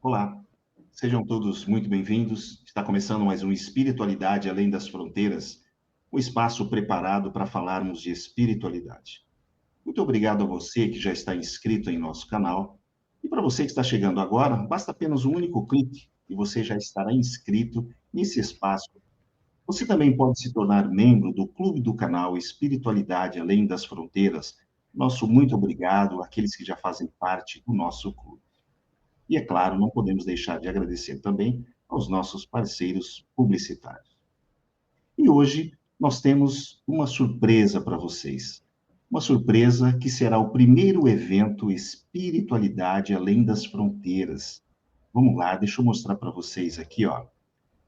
Olá, sejam todos muito bem-vindos. Está começando mais um Espiritualidade Além das Fronteiras, um espaço preparado para falarmos de espiritualidade. Muito obrigado a você que já está inscrito em nosso canal. E para você que está chegando agora, basta apenas um único clique e você já estará inscrito nesse espaço. Você também pode se tornar membro do clube do canal Espiritualidade Além das Fronteiras. Nosso muito obrigado àqueles que já fazem parte do nosso clube. E, é claro, não podemos deixar de agradecer também aos nossos parceiros publicitários. E hoje nós temos uma surpresa para vocês. Uma surpresa que será o primeiro evento Espiritualidade Além das Fronteiras. Vamos lá, deixa eu mostrar para vocês aqui, ó.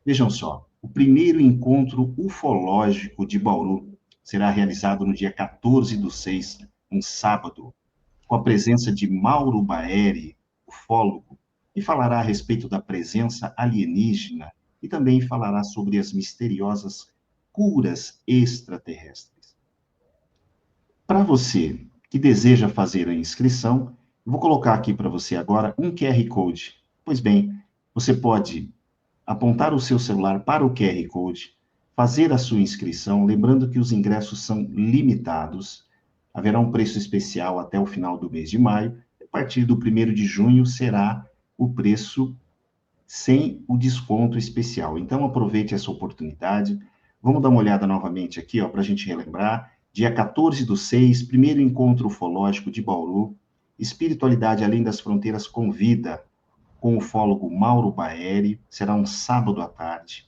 Vejam só, o primeiro encontro ufológico de Bauru será realizado no dia 14/6, um sábado, com a presença de Mauro Baeri, ufólogo, e falará a respeito da presença alienígena e também falará sobre as misteriosas curas extraterrestres. Para você que deseja fazer a inscrição, eu vou colocar aqui para você agora um QR Code. Pois bem, você pode apontar o seu celular para o QR Code, fazer a sua inscrição, lembrando que os ingressos são limitados, haverá um preço especial até o final do mês de maio, a partir do 1º de junho será o preço sem o desconto especial. Então aproveite essa oportunidade, vamos dar uma olhada novamente aqui, ó, para a gente relembrar, dia 14/6, primeiro encontro ufológico de Bauru, Espiritualidade Além das Fronteiras convida, com o ufólogo Mauro Baeri, será um sábado à tarde.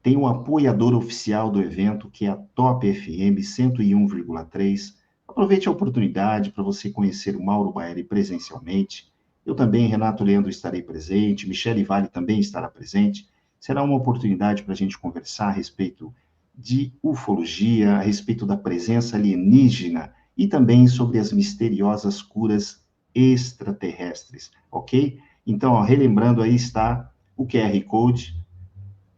Tem um apoiador oficial do evento, que é a Top FM 101,3. Aproveite a oportunidade para você conhecer o Mauro Baeri presencialmente. Eu também, Renato Leandro, estarei presente, Michele Vale também estará presente. Será uma oportunidade para a gente conversar a respeito de ufologia, a respeito da presença alienígena e também sobre as misteriosas curas extraterrestres, ok? Então, ó, relembrando, aí está o QR Code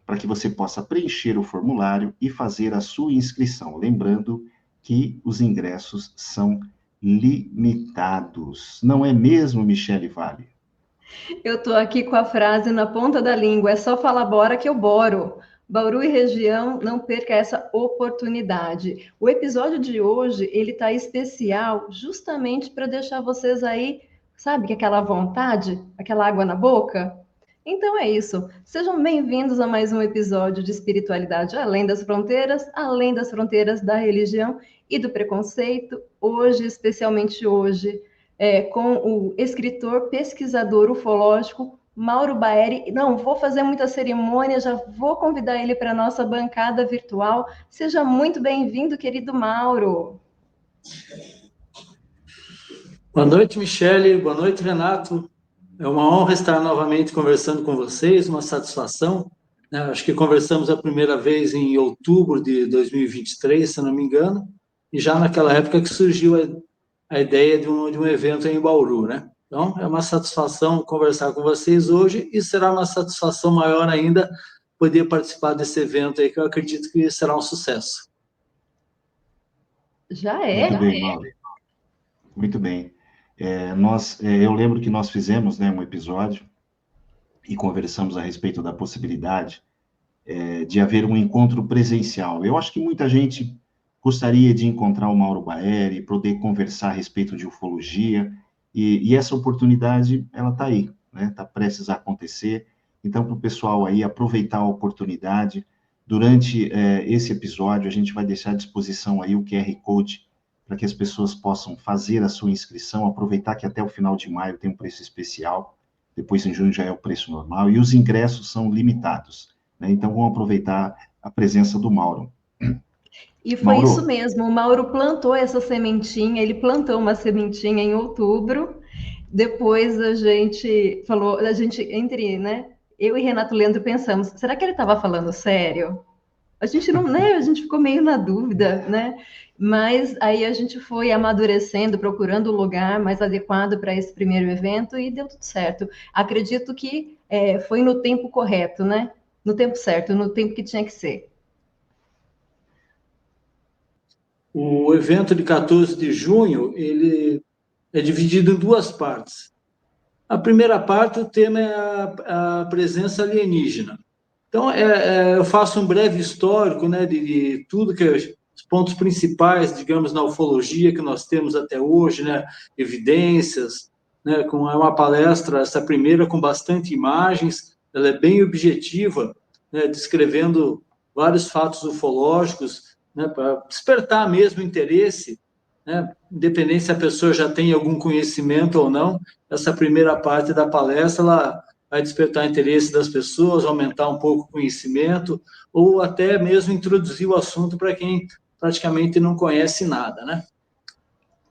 para que você possa preencher o formulário e fazer a sua inscrição. Lembrando que os ingressos são limitados. Não é mesmo, Michele Vale? Eu estou aqui com a frase na ponta da língua, é só falar bora que eu boro. Bauru e região, não perca essa oportunidade. O episódio de hoje, ele tá especial justamente para deixar vocês aí, sabe, que aquela vontade, aquela água na boca? Então é isso. Sejam bem-vindos a mais um episódio de Espiritualidade além das fronteiras da religião e do preconceito. Hoje, especialmente hoje, com o escritor, pesquisador ufológico, Mauro Baeri. Não vou fazer muita cerimônia, já vou convidar ele para a nossa bancada virtual. Seja muito bem-vindo, querido Mauro. Boa noite, Michele. Boa noite, Renato. É uma honra estar novamente conversando com vocês, uma satisfação. Acho que conversamos a primeira vez em outubro de 2023, se não me engano, e já naquela época que surgiu a ideia de um evento em Bauru, né? Então, é uma satisfação conversar com vocês hoje e será uma satisfação maior ainda poder participar desse evento aí, que eu acredito que será um sucesso. Já é. Muito bem, Mauro. Muito bem. Eu lembro que nós fizemos, né, um episódio e conversamos a respeito da possibilidade de haver um encontro presencial. Eu acho que muita gente gostaria de encontrar o Mauro Baeri, poder conversar a respeito de ufologia, e essa oportunidade, ela está aí, né? Está prestes a acontecer. Então, para o pessoal aí aproveitar a oportunidade, durante esse episódio, a gente vai deixar à disposição aí o QR Code para que as pessoas possam fazer a sua inscrição, aproveitar que até o final de maio tem um preço especial, depois em junho já é o preço normal, e os ingressos são limitados, né? Então, vamos aproveitar a presença do Mauro. E foi Mauro, isso mesmo, o Mauro plantou essa sementinha, ele plantou uma sementinha em outubro, depois a gente falou, a gente, né, eu e Renato Leandro pensamos, será que ele estava falando sério? A gente não, né, a gente ficou meio na dúvida, né, mas aí a gente foi amadurecendo, procurando o lugar mais adequado para esse primeiro evento e deu tudo certo. Acredito que foi no tempo correto, né, no tempo certo, no tempo que tinha que ser. O evento de 14 de junho, ele é dividido em duas partes. A primeira parte, o tema é a presença alienígena. Então, eu faço um breve histórico, né, de tudo que os pontos principais, digamos, na ufologia que nós temos até hoje, né, evidências, né, é uma palestra, essa primeira, com bastante imagens, ela é bem objetiva, né, descrevendo vários fatos ufológicos, né, para despertar mesmo interesse, né, independente se a pessoa já tem algum conhecimento ou não. Essa primeira parte da palestra, ela vai despertar interesse das pessoas, aumentar um pouco o conhecimento, ou até mesmo introduzir o assunto para quem praticamente não conhece nada, né?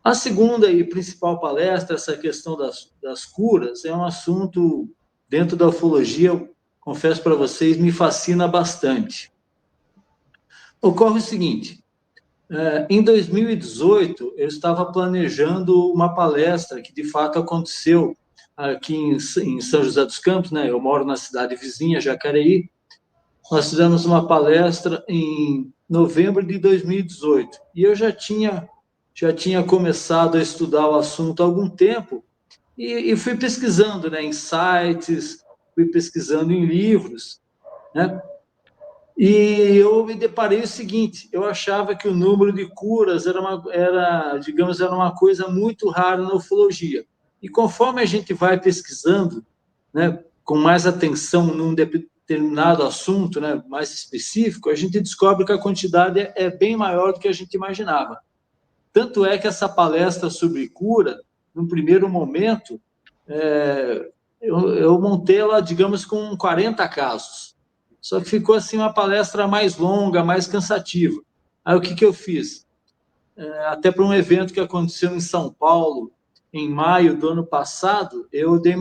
A segunda e principal palestra, essa questão das curas, é um assunto dentro da ufologia, eu confesso para vocês, me fascina bastante. Ocorre o seguinte, em 2018, eu estava planejando uma palestra que de fato aconteceu aqui em São José dos Campos, né? Eu moro na cidade vizinha, Jacareí. Nós fizemos uma palestra em novembro de 2018 e eu já tinha começado a estudar o assunto há algum tempo e fui pesquisando, né, em sites, fui pesquisando em livros, né? E eu me deparei o seguinte, eu achava que o número de curas digamos, era uma coisa muito rara na ufologia. E conforme a gente vai pesquisando, né, com mais atenção num determinado assunto, né, mais específico, a gente descobre que a quantidade é bem maior do que a gente imaginava. Tanto é que essa palestra sobre cura, no primeiro momento, eu montei ela, digamos, com 40 casos. Só que ficou assim uma palestra mais longa, mais cansativa. Aí o que eu fiz? Até para um evento que aconteceu em São Paulo, em maio do ano passado, eu dei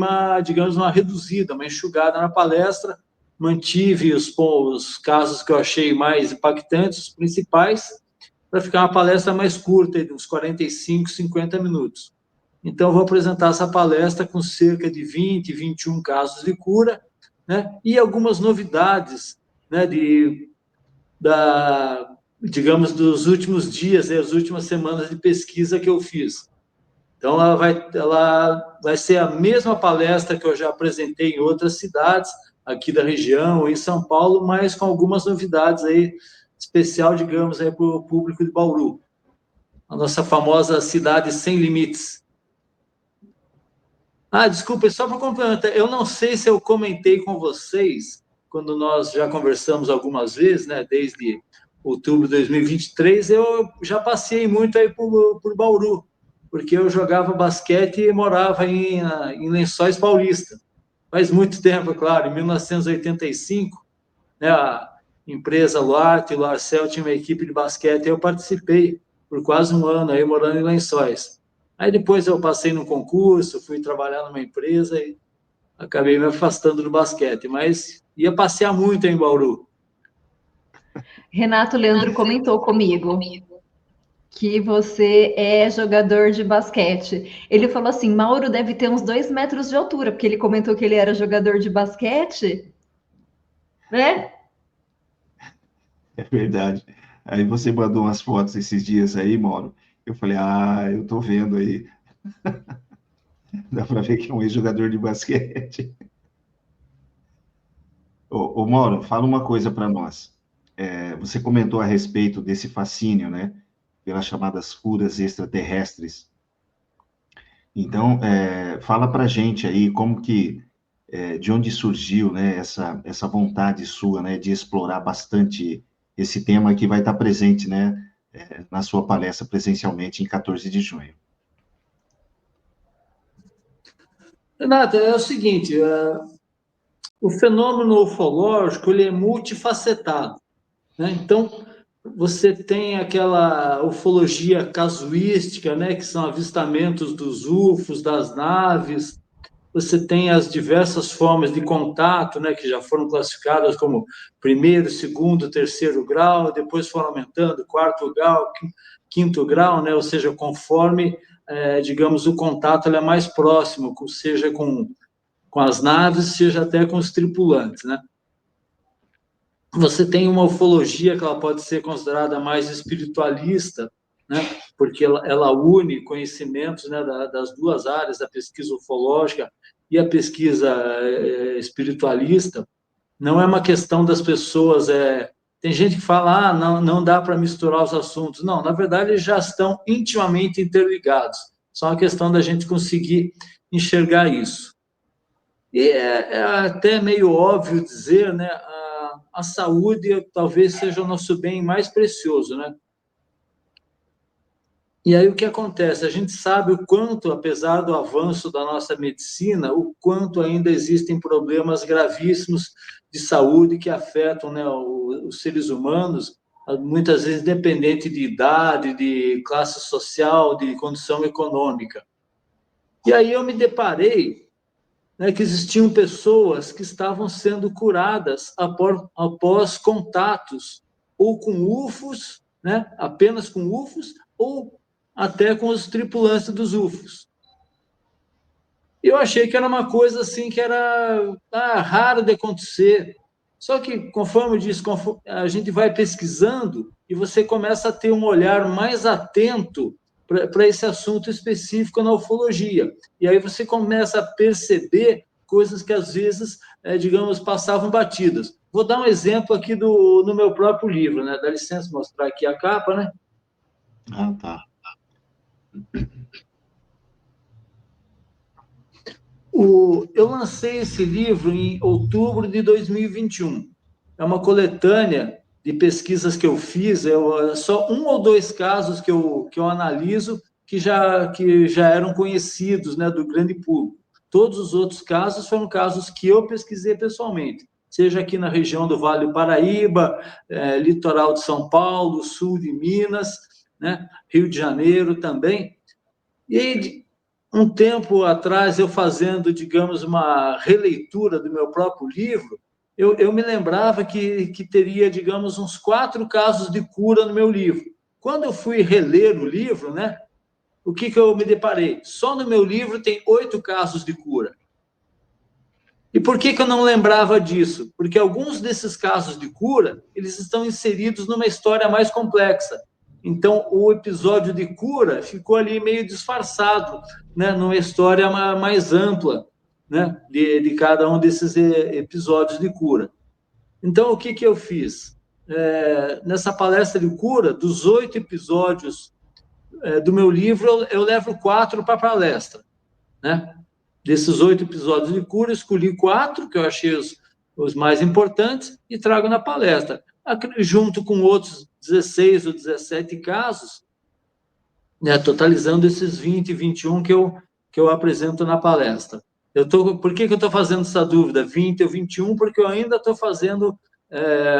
digamos, uma reduzida, uma enxugada na palestra, mantive os casos que eu achei mais impactantes, os principais, para ficar uma palestra mais curta, de uns 45, 50 minutos. Então, eu vou apresentar essa palestra com cerca de 20, 21 casos de cura, né? E algumas novidades, né, digamos, dos últimos dias, as últimas semanas de pesquisa que eu fiz. Então, ela vai ser a mesma palestra que eu já apresentei em outras cidades, aqui da região, em São Paulo, mas com algumas novidades aí, especial, digamos, para o público de Bauru, a nossa famosa cidade sem limites. Desculpa, só para complementar, eu não sei se eu comentei com vocês, quando nós já conversamos algumas vezes, né, desde outubro de 2023, eu já passei muito aí por Bauru, porque eu jogava basquete e morava em Lençóis Paulista. Faz muito tempo, é claro, em 1985, né, a empresa Luarte e Luarcel tinha uma equipe de basquete, e eu participei por quase um ano aí morando em Lençóis. Aí depois eu passei no concurso, fui trabalhar numa empresa e acabei me afastando do basquete, mas ia passear muito em Bauru. Renato Leandro comentou comigo que você é jogador de basquete. Ele falou assim, Mauro deve ter uns 2 metros de altura, porque ele comentou que ele era jogador de basquete, né? é verdade. Aí você mandou umas fotos esses dias aí, Mauro. Eu falei, eu tô vendo aí. Dá para ver que é um ex-jogador de basquete. Ô, Mauro, fala uma coisa para nós. Você comentou a respeito desse fascínio, né? Pelas chamadas curas extraterrestres. Então, fala para a gente aí como que de onde surgiu, né, essa vontade sua, né, de explorar bastante esse tema que vai estar presente, né, na sua palestra presencialmente em 14 de junho. Renato, é o seguinte, o fenômeno ufológico ele é multifacetado, né? Então, você tem aquela ufologia casuística, né, que são avistamentos dos UFOs, das naves. Você tem as diversas formas de contato, né, que já foram classificadas como primeiro, segundo, terceiro grau, depois foram aumentando, quarto grau, quinto grau, né, ou seja, conforme, digamos, o contato ele é mais próximo, seja com as naves, seja até com os tripulantes, né? Você tem uma ufologia que ela pode ser considerada mais espiritualista, né? Porque ela une conhecimentos, né, das duas áreas, a pesquisa ufológica e a pesquisa espiritualista. Não é uma questão das pessoas... Tem gente que fala, não dá para misturar os assuntos. Não, na verdade, eles já estão intimamente interligados. Só uma questão da gente conseguir enxergar isso. E é até meio óbvio dizer, né, a saúde talvez seja o nosso bem mais precioso, né? E aí o que acontece? A gente sabe o quanto, apesar do avanço da nossa medicina, o quanto ainda existem problemas gravíssimos de saúde que afetam, né, os seres humanos, muitas vezes independente de idade, de classe social, de condição econômica. E aí eu me deparei, né, que existiam pessoas que estavam sendo curadas após contatos ou com UFOs, né, apenas com UFOs, ou até com os tripulantes dos UFOs. Eu achei que era uma coisa assim que era raro de acontecer. Só que, conforme eu disse, a gente vai pesquisando e você começa a ter um olhar mais atento para esse assunto específico na ufologia. E aí você começa a perceber coisas que, às vezes, digamos, passavam batidas. Vou dar um exemplo aqui no meu próprio livro, né? Dá licença mostrar aqui a capa, né? Ah, tá. Eu lancei esse livro em outubro de 2021. É uma coletânea de pesquisas que eu fiz, só um ou dois casos que eu analiso que já eram conhecidos, né, do grande público. Todos os outros casos foram casos que eu pesquisei pessoalmente, seja aqui na região do Vale do Paraíba, litoral de São Paulo, sul de Minas, né, Rio de Janeiro também. E aí, um tempo atrás, eu fazendo, digamos, uma releitura do meu próprio livro, eu me lembrava que teria, digamos, uns 4 casos de cura no meu livro. Quando eu fui reler o livro, né, o que eu me deparei? Só no meu livro tem 8 casos de cura. E por que eu não lembrava disso? Porque alguns desses casos de cura, eles estão inseridos numa história mais complexa. Então, o episódio de cura ficou ali meio disfarçado, né, numa história mais ampla, né, de cada um desses episódios de cura. Então, o que eu fiz? Nessa palestra de cura, dos 8 episódios do meu livro, eu levo 4 para a palestra, né? Desses 8 episódios de cura, escolhi 4, que eu achei os mais importantes, e trago na palestra. Junto com outros 16 ou 17 casos, né, totalizando esses 20, 21 que eu apresento na palestra. Por que eu estou fazendo essa dúvida, 20 ou 21? Porque eu ainda estou fazendo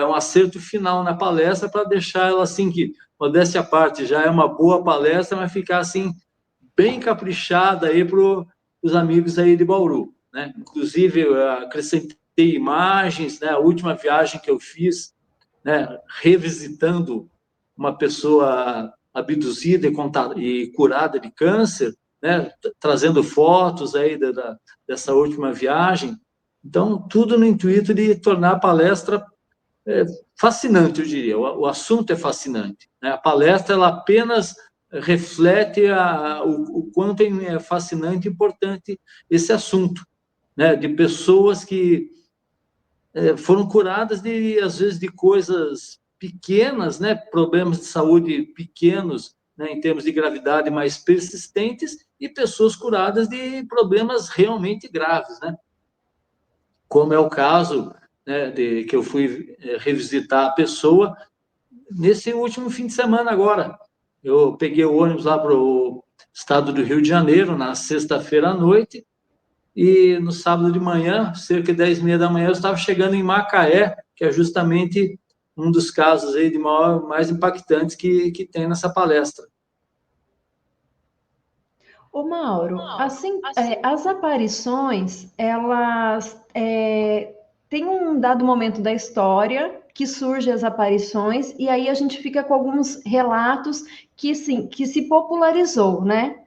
um acerto final na palestra para deixar ela assim, que, modéstia à parte, já é uma boa palestra, mas ficar assim, bem caprichada aí para os amigos aí de Bauru, né? Inclusive, eu acrescentei imagens, né? A última viagem que eu fiz, né? Revisitando uma pessoa abduzida e curada de câncer, né? Trazendo fotos aí dessa última viagem. Então, tudo no intuito de tornar a palestra fascinante, eu diria. O assunto é fascinante, né? A palestra, ela apenas reflete o quanto é fascinante e importante esse assunto, né? De pessoas que foram curadas, às vezes, de coisas pequenas, né? Problemas de saúde pequenos, né? Em termos de gravidade mais persistentes, e pessoas curadas de problemas realmente graves, né? como é o caso, né, de que eu fui revisitar a pessoa nesse último fim de semana agora. Eu peguei o ônibus lá para o estado do Rio de Janeiro, na sexta-feira à noite, e no sábado de manhã, cerca de 10h30 da manhã, eu estava chegando em Macaé, que é justamente um dos casos aí de mais impactantes que tem nessa palestra. Ô, Mauro, assim, as aparições, elas tem um dado momento da história que surgem as aparições, e aí a gente fica com alguns relatos que, sim, que se popularizou, né?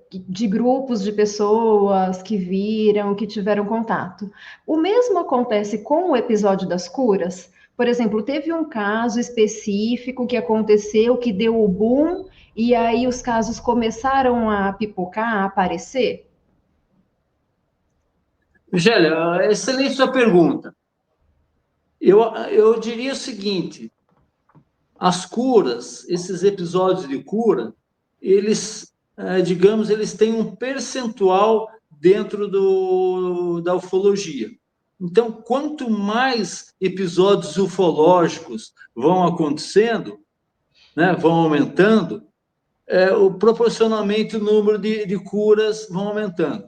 De grupos de pessoas que viram, que tiveram contato. O mesmo acontece com o episódio das curas. Por exemplo, teve um caso específico que aconteceu, que deu o boom, e aí os casos começaram a pipocar, a aparecer? Gélia, excelente sua pergunta. Eu diria o seguinte: as curas, esses episódios de cura, eles, digamos, eles têm um percentual dentro da ufologia. Então, quanto mais episódios ufológicos vão acontecendo, né, vão aumentando, proporcionalmente o número de curas vão aumentando.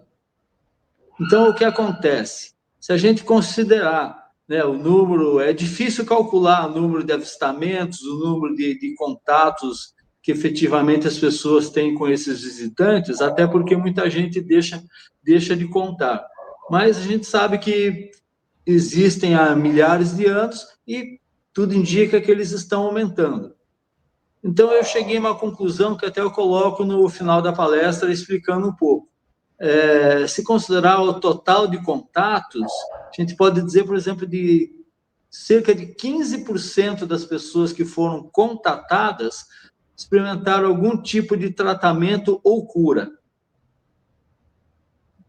Então, o que acontece? Se a gente considerar, né, o número, é difícil calcular o número de avistamentos, o número de contatos que efetivamente as pessoas têm com esses visitantes, até porque muita gente deixa de contar. Mas a gente sabe que existem há milhares de anos e tudo indica que eles estão aumentando. Então, eu cheguei a uma conclusão que até eu coloco no final da palestra explicando um pouco. Se considerar o total de contatos, a gente pode dizer, por exemplo, de cerca de 15% das pessoas que foram contatadas experimentaram algum tipo de tratamento ou cura.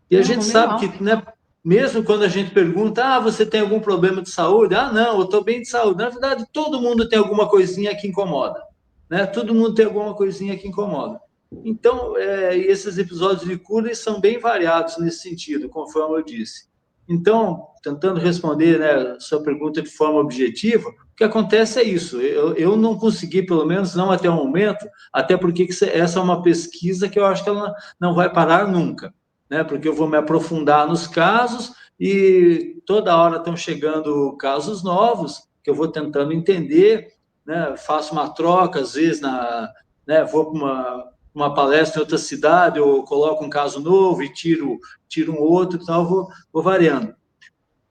E a gente sabe que, né, mesmo quando a gente pergunta, você tem algum problema de saúde? Não, eu estou bem de saúde. Na verdade, todo mundo tem alguma coisinha que incomoda, né? Todo mundo tem alguma coisinha que incomoda. Então, esses episódios de cura são bem variados nesse sentido, conforme eu disse. Então, tentando responder, né, a sua pergunta de forma objetiva, o que acontece é isso. Eu não consegui, pelo menos não até o momento, até porque essa é uma pesquisa que eu acho que ela não vai parar nunca, né? Porque eu vou me aprofundar nos casos e toda hora estão chegando casos novos que eu vou tentando entender, né? Faço uma troca, às vezes, né, vou para uma palestra em outra cidade, eu coloco um caso novo e tiro um outro e tal, vou variando.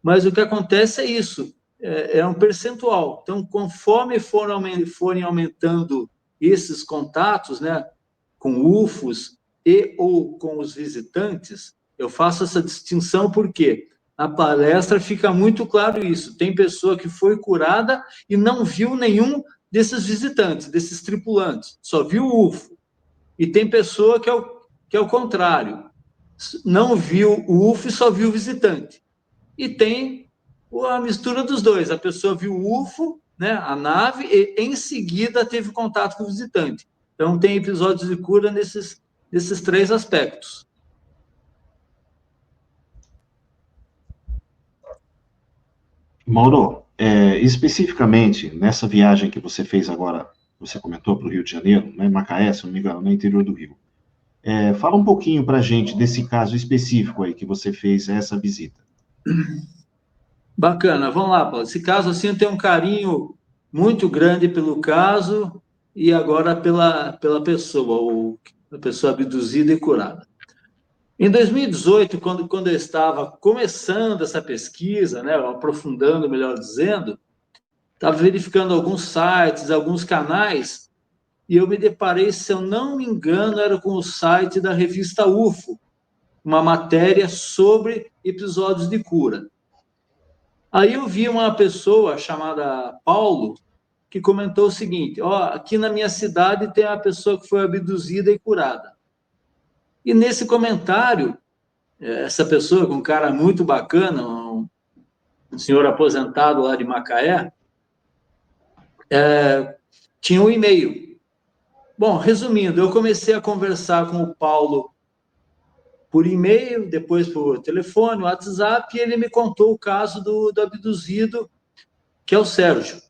Mas o que acontece é isso, é um percentual. Então, conforme forem aumentando esses contatos, né, com UFOs e ou com os visitantes, eu faço essa distinção porque na palestra fica muito claro isso. Tem pessoa que foi curada e não viu nenhum desses visitantes, desses tripulantes, só viu o UFO. E tem pessoa que é o contrário, não viu o UFO e só viu o visitante. E tem a mistura dos dois, a pessoa viu o UFO, né, a nave, e em seguida teve contato com o visitante. Então, tem episódios de cura nesses três aspectos. Mauro, especificamente nessa viagem que você fez agora, você comentou para o Rio de Janeiro, né, Macaé, se não me engano, no interior do Rio. Fala um pouquinho para a gente desse caso específico aí que você fez essa visita. Bacana, vamos lá, Paulo. Esse caso, assim, eu tenho um carinho muito grande pelo caso e agora pela pessoa, a pessoa abduzida e curada. Em 2018, quando eu estava começando essa pesquisa, né, aprofundando, melhor dizendo, estava verificando alguns sites, alguns canais, e eu me deparei, se eu não me engano, era com o site da revista UFO, uma matéria sobre episódios de cura. Aí eu vi uma pessoa chamada Paulo, que comentou o seguinte: aqui na minha cidade tem uma pessoa que foi abduzida e curada. E nesse comentário, essa pessoa, um cara muito bacana, um senhor aposentado lá de Macaé, tinha um e-mail. Bom, resumindo, eu comecei a conversar com o Paulo por e-mail, depois por telefone, WhatsApp, e ele me contou o caso do abduzido, que é o Sérgio,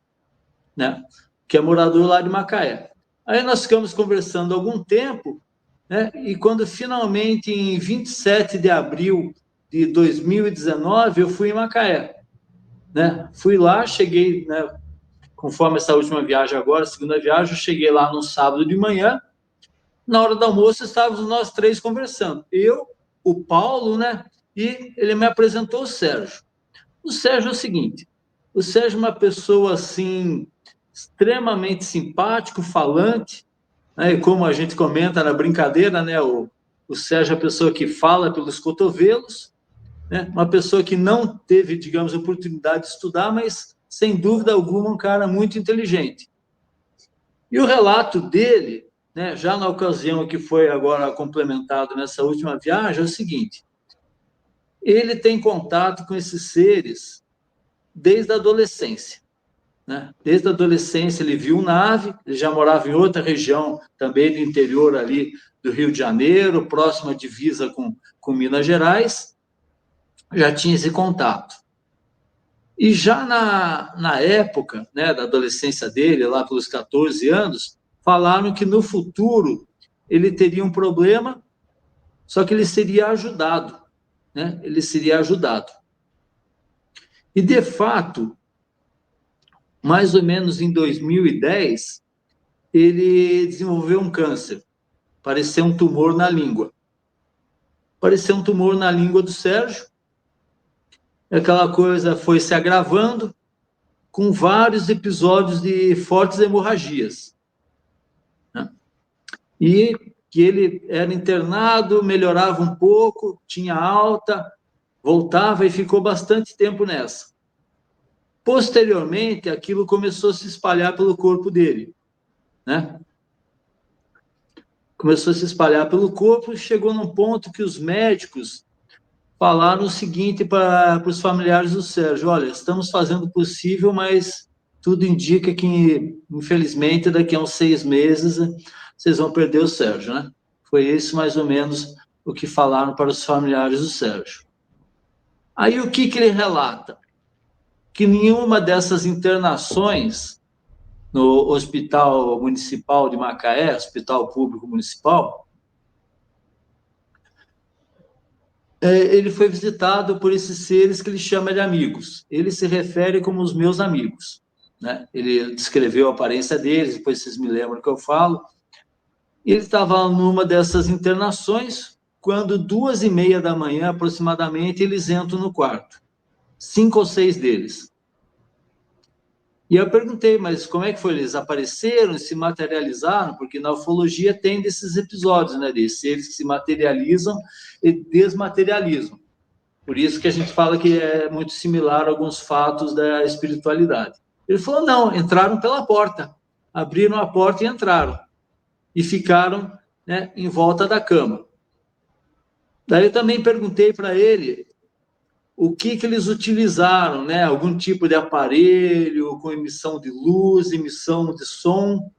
né? Que é morador lá de Macaé. Aí nós ficamos conversando algum tempo, né? E quando finalmente, em 27 de abril de 2019, eu fui em Macaé, né? Fui lá, cheguei, né? Conforme essa última viagem agora, segunda viagem, eu cheguei lá no sábado de manhã. Na hora do almoço, estávamos nós três conversando. Eu, o Paulo, né? E ele me apresentou o Sérgio. O Sérgio é o seguinte, o Sérgio é uma pessoa, assim, extremamente simpático, falante, né? E como a gente comenta na brincadeira, né? O Sérgio é a pessoa que fala pelos cotovelos, né? Uma pessoa que não teve, digamos, oportunidade de estudar, mas, sem dúvida alguma, um cara muito inteligente. E o relato dele, né, já na ocasião que foi agora complementado nessa última viagem, é o seguinte: ele tem contato com esses seres desde a adolescência, né? Desde a adolescência ele viu nave, ele já morava em outra região, também do interior ali do Rio de Janeiro, próxima divisa com Minas Gerais, já tinha esse contato. E já na época, né, da adolescência dele, lá pelos 14 anos, falaram que no futuro ele teria um problema, só que ele seria ajudado, né? Ele seria ajudado. E, de fato, mais ou menos em 2010, ele desenvolveu um câncer. Pareceu um tumor na língua. Pareceu um tumor na língua do Sérgio. Aquela coisa foi se agravando, com vários episódios de fortes hemorragias, né? E que ele era internado, melhorava um pouco, tinha alta, voltava e ficou bastante tempo nessa. Posteriormente, aquilo começou a se espalhar pelo corpo dele, né? Começou a se espalhar pelo corpo e chegou num ponto que os médicos falaram o seguinte para os familiares do Sérgio: olha, estamos fazendo o possível, mas tudo indica que, infelizmente, daqui a uns 6 meses, vocês vão perder o Sérgio, né? Foi isso, mais ou menos, o que falaram para os familiares do Sérgio. Aí, o que ele relata? Que nenhuma dessas internações no Hospital Municipal de Macaé, Hospital Público Municipal, ele foi visitado por esses seres que ele chama de amigos. Ele se refere como os meus amigos, né? Ele descreveu a aparência deles, depois vocês me lembram que eu falo. Ele estava numa dessas internações, quando 2h30 da manhã, aproximadamente, eles entram no quarto. 5 ou 6 deles. E eu perguntei, mas como é que foi? Eles apareceram, se materializaram? Porque na ufologia tem desses episódios, né? De seres que se materializam e desmaterializam. Por isso que a gente fala que é muito similar a alguns fatos da espiritualidade. Ele falou, não, entraram pela porta. Abriram a porta e entraram. E ficaram, né, em volta da cama. Daí eu também perguntei para ele o que eles utilizaram, né? Algum tipo de aparelho com emissão de luz, emissão de som.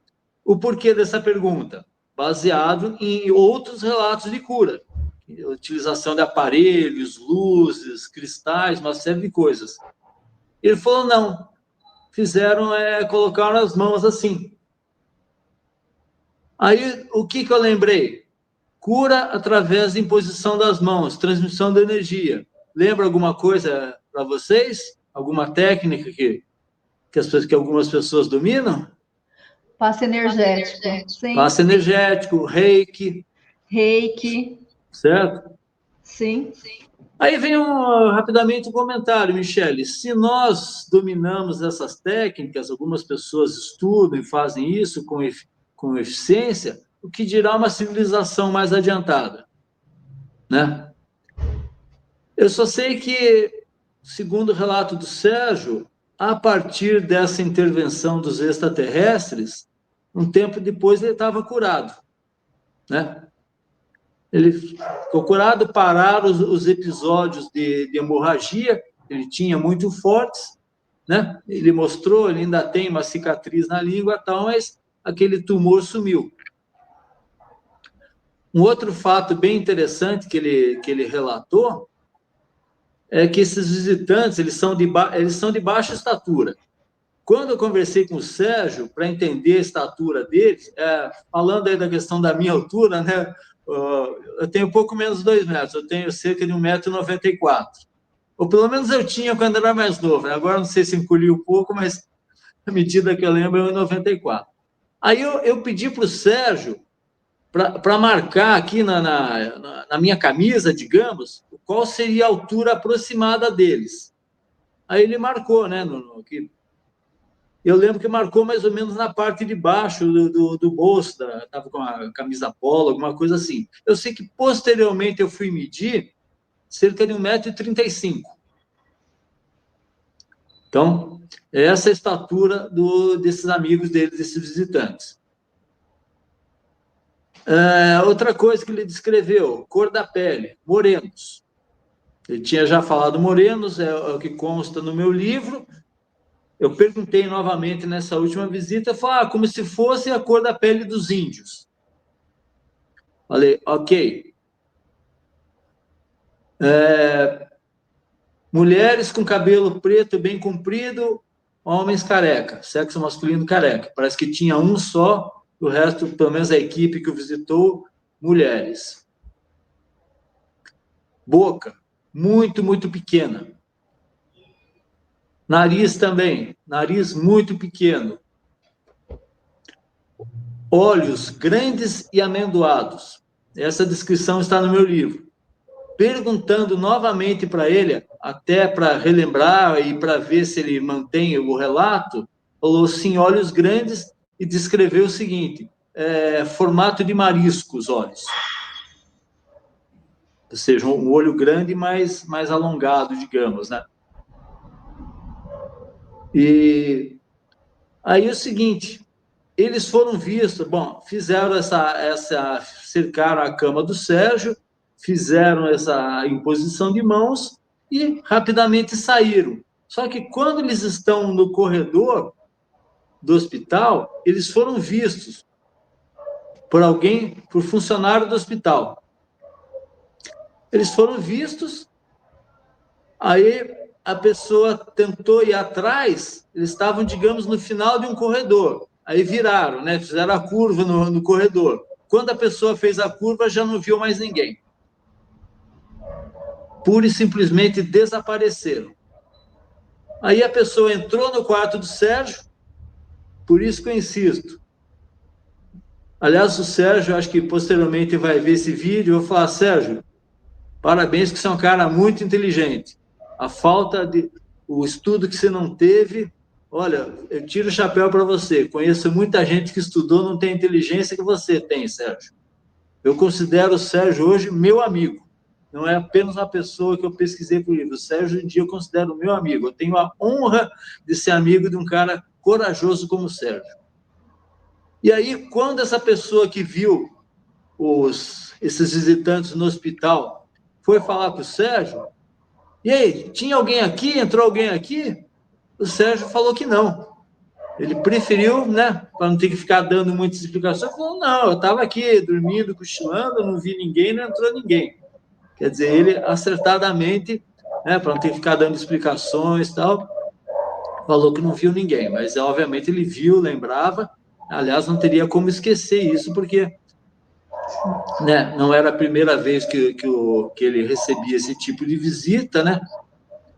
O porquê dessa pergunta? Baseado em outros relatos de cura. Utilização de aparelhos, luzes, cristais, uma série de coisas. Ele falou, não. Fizeram, colocaram as mãos assim. Aí, o que eu lembrei? Cura através da imposição das mãos, transmissão da energia. Lembra alguma coisa para vocês? Alguma técnica que algumas pessoas dominam? Passe energético. Sim. Passe energético, reiki. Reiki. Certo? Sim. Aí vem rapidamente um comentário, Michele. Se nós dominamos essas técnicas, algumas pessoas estudam e fazem isso com eficiência, o que dirá uma civilização mais adiantada, né? Eu só sei que, segundo o relato do Sérgio, a partir dessa intervenção dos extraterrestres, um tempo depois ele estava curado, né? Ele ficou curado, pararam os episódios de hemorragia, ele tinha muito fortes, né? Ele mostrou, ele ainda tem uma cicatriz na língua, tal, mas aquele tumor sumiu. Um outro fato bem interessante que ele relatou é que esses visitantes, eles são de baixa estatura. Quando eu conversei com o Sérgio, para entender a estatura deles, falando aí da questão da minha altura, né? Eu tenho pouco menos de 2 metros, eu tenho cerca de 1,94 m. Ou pelo menos eu tinha quando era mais novo, né? Agora não sei se encolhi um pouco, mas à medida que eu lembro, é 1,94 m. Aí eu pedi para o Sérgio para marcar aqui na minha camisa, digamos, qual seria a altura aproximada deles. Aí ele marcou, né? Eu lembro que marcou mais ou menos na parte de baixo do bolso, estava com a camisa polo, alguma coisa assim. Eu sei que posteriormente eu fui medir cerca de 1,35 m. Então, essa é a estatura desses amigos dele, desses visitantes. Outra coisa que ele descreveu, cor da pele, morenos. Ele tinha já falado morenos, é o que consta no meu livro. Eu perguntei novamente nessa última visita, falei, como se fosse a cor da pele dos índios. Falei, ok. Mulheres com cabelo preto bem comprido, homens careca, sexo masculino careca. Parece que tinha um só, o resto, pelo menos a equipe que o visitou, mulheres. Boca, muito, muito pequena. Nariz também, nariz muito pequeno. Olhos grandes e amendoados. Essa descrição está no meu livro. Perguntando novamente para ele, até para relembrar e para ver se ele mantém o relato, falou sim, olhos grandes, e descreveu o seguinte, formato de marisco os olhos. Ou seja, um olho grande, mais alongado, digamos, né? E aí é o seguinte, eles foram vistos, fizeram cercaram a cama do Sérgio, fizeram essa imposição de mãos e rapidamente saíram. Só que quando eles estão no corredor do hospital, eles foram vistos por funcionário do hospital. Eles foram vistos, aí a pessoa tentou ir atrás, eles estavam, digamos, no final de um corredor. Aí viraram, né? Fizeram a curva no corredor. Quando a pessoa fez a curva, já não viu mais ninguém. Pura e simplesmente desapareceram. Aí a pessoa entrou no quarto do Sérgio, por isso que eu insisto. Aliás, o Sérgio, acho que posteriormente vai ver esse vídeo, eu vou falar, Sérgio, parabéns que você é um cara muito inteligente. O estudo que você não teve, olha, eu tiro o chapéu para você. Conheço muita gente que estudou, não tem a inteligência que você tem, Sérgio. Eu considero o Sérgio hoje meu amigo. Não é apenas uma pessoa que eu pesquisei por livro. O Sérgio, hoje em dia, eu considero meu amigo. Eu tenho a honra de ser amigo de um cara corajoso como o Sérgio. E aí, quando essa pessoa que viu esses visitantes no hospital foi falar com o Sérgio, e aí, tinha alguém aqui? Entrou alguém aqui? O Sérgio falou que não. Ele preferiu, né, para não ter que ficar dando muitas explicações, falou, não, eu estava aqui dormindo, cochilando, não vi ninguém, não entrou ninguém. Quer dizer, ele acertadamente, né, para não ter que ficar dando explicações e tal, falou que não viu ninguém, mas obviamente ele viu, lembrava, aliás, não teria como esquecer isso, porque, né, não era a primeira vez que ele recebia esse tipo de visita, né,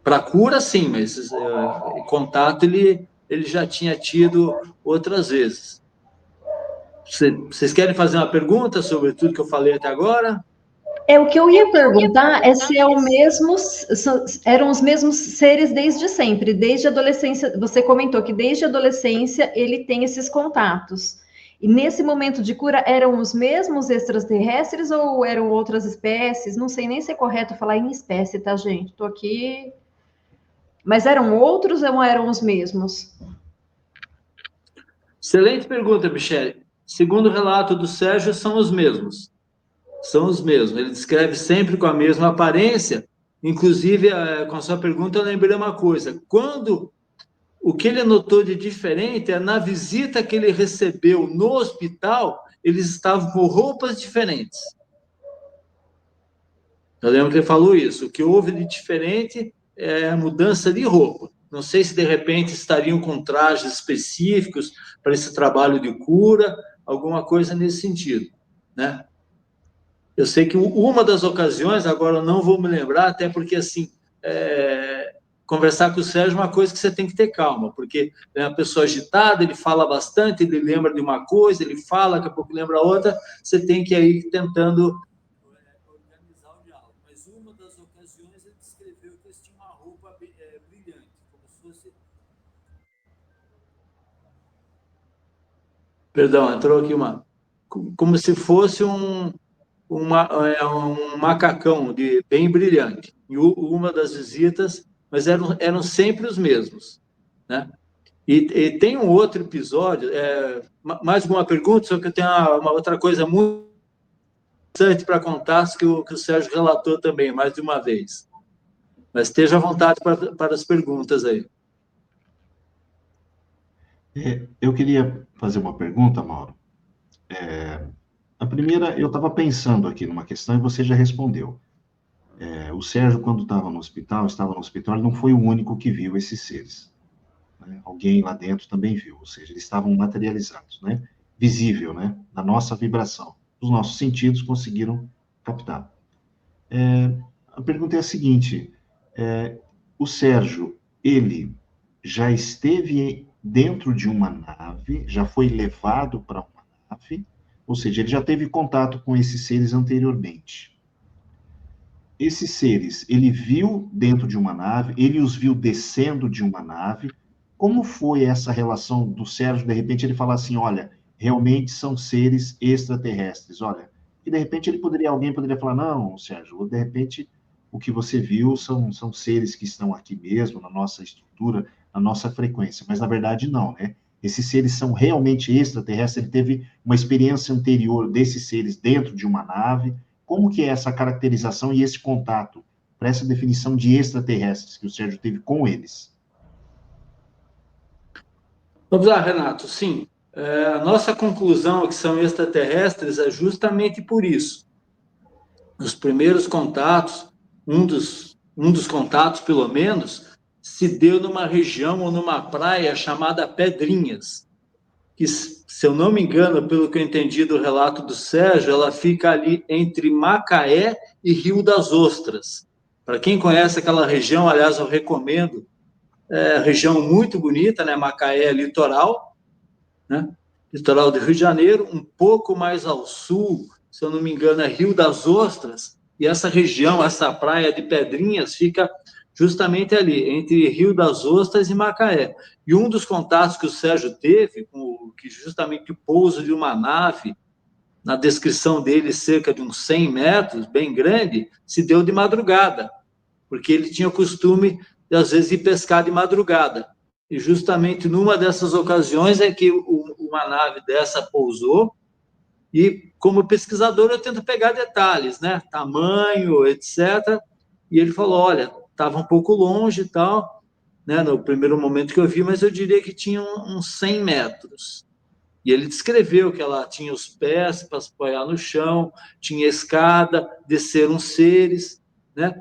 para cura, sim, mas contato ele já tinha tido outras vezes. Vocês querem fazer uma pergunta sobre tudo que eu falei até agora? O que eu ia perguntar é se eram os mesmos seres desde sempre, desde a adolescência. Você comentou que desde a adolescência ele tem esses contatos. E nesse momento de cura, eram os mesmos extraterrestres ou eram outras espécies? Não sei nem se é correto falar em espécie, tá, gente? Estou aqui. Mas eram outros ou eram os mesmos? Excelente pergunta, Michele. Segundo o relato do Sérgio, são os mesmos. São os mesmos. Ele descreve sempre com a mesma aparência. Inclusive, com a sua pergunta, eu lembrei uma coisa. O que ele notou de diferente é na visita que ele recebeu no hospital, eles estavam com roupas diferentes. Eu lembro que ele falou isso. O que houve de diferente é a mudança de roupa. Não sei se, de repente, estariam com trajes específicos para esse trabalho de cura, alguma coisa nesse sentido, né? Eu sei que uma das ocasiões, agora eu não vou me lembrar, até porque, assim, conversar com o Sérgio é uma coisa que você tem que ter calma, porque é uma pessoa agitada, ele fala bastante, ele lembra de uma coisa, ele fala, daqui a pouco lembra outra, você tem que ir tentando organizar o diálogo. Mas uma das ocasiões ele descreveu que eles tinham uma roupa brilhante, como se fosse... Perdão, entrou aqui uma... Como se fosse um macacão bem brilhante. E uma das visitas, mas eram sempre os mesmos, né? E tem um outro episódio, mais alguma pergunta, só que eu tenho uma outra coisa muito interessante para contar, que o Sérgio relatou também, mais de uma vez. Mas esteja à vontade para as perguntas aí. Eu queria fazer uma pergunta, Mauro. A primeira, eu estava pensando aqui numa questão e você já respondeu. O Sérgio, quando estava no hospital, ele não foi o único que viu esses seres, né? Alguém lá dentro também viu, ou seja, eles estavam materializados, né? Visível, né? Na nossa vibração. Os nossos sentidos conseguiram captar. A pergunta é a seguinte: o Sérgio, ele já esteve dentro de uma nave, já foi levado para uma nave, ou seja, ele já teve contato com esses seres anteriormente. Esses seres, ele viu dentro de uma nave, ele os viu descendo de uma nave. Como foi essa relação do Sérgio, de repente, ele falar assim, olha, realmente são seres extraterrestres, olha, e de repente alguém poderia falar, não, Sérgio, de repente o que você viu são seres que estão aqui mesmo, na nossa estrutura, na nossa frequência, mas na verdade não, né? Esses seres são realmente extraterrestres, ele teve uma experiência anterior desses seres dentro de uma nave. Como que é essa caracterização e esse contato para essa definição de extraterrestres que o Sérgio teve com eles? Vamos lá, Renato. Sim, a nossa conclusão que são extraterrestres é justamente por isso. Os primeiros contatos, um dos contatos, pelo menos, se deu numa região ou numa praia chamada Pedrinhas, que, se eu não me engano, pelo que eu entendi do relato do Sérgio, ela fica ali entre Macaé e Rio das Ostras. Para quem conhece aquela região, aliás, eu recomendo, região muito bonita, né? Macaé é litoral, né? Litoral do Rio de Janeiro, um pouco mais ao sul, se eu não me engano, é Rio das Ostras, e essa região, essa praia de Pedrinhas, fica justamente ali, entre Rio das Ostras e Macaé. E um dos contatos que o Sérgio teve, que justamente o pouso de uma nave, na descrição dele, cerca de uns 100 metros, bem grande, se deu de madrugada, porque ele tinha o costume, de, às vezes, ir pescar de madrugada. E justamente numa dessas ocasiões é que uma nave dessa pousou, e como pesquisador eu tento pegar detalhes, né? Tamanho, etc. E ele falou, olha, estava um pouco longe e tal, né? No primeiro momento que eu vi, mas eu diria que tinha uns 100 metros. E ele descreveu que ela tinha os pés para apoiar no chão, tinha escada, desceram seres, né?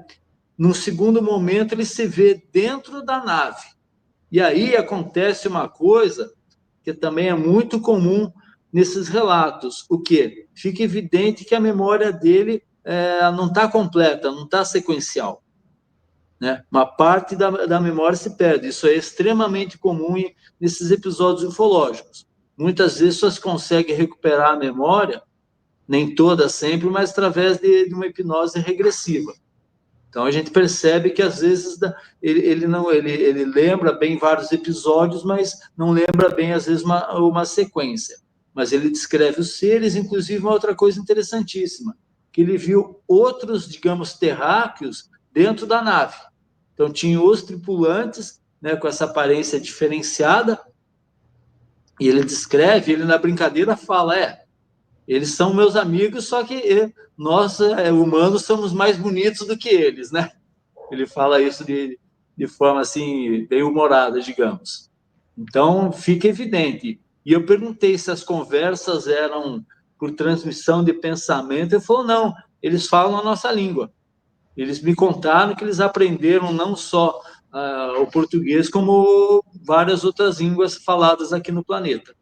No segundo momento, ele se vê dentro da nave. E aí acontece uma coisa que também é muito comum nesses relatos. O quê? Fica evidente que a memória dele não está completa, não está sequencial, né? Uma parte da memória se perde. Isso é extremamente comum nesses episódios ufológicos. Muitas vezes só se consegue recuperar a memória, nem toda sempre, mas através de uma hipnose regressiva. Então a gente percebe que às vezes ele lembra bem vários episódios, mas não lembra bem às vezes uma sequência. Mas ele descreve os seres, inclusive uma outra coisa interessantíssima, que ele viu outros, digamos, terráqueos dentro da nave. Então tinha os tripulantes, né, com essa aparência diferenciada, e ele descreve, ele na brincadeira fala, eles são meus amigos, só que nós, humanos, somos mais bonitos do que eles, né? Ele fala isso de forma, assim, bem humorada, digamos. Então, fica evidente. E eu perguntei se as conversas eram por transmissão de pensamento. Ele falou, não, eles falam a nossa língua. Eles me contaram que eles aprenderam não só o português, como várias outras línguas faladas aqui no planeta,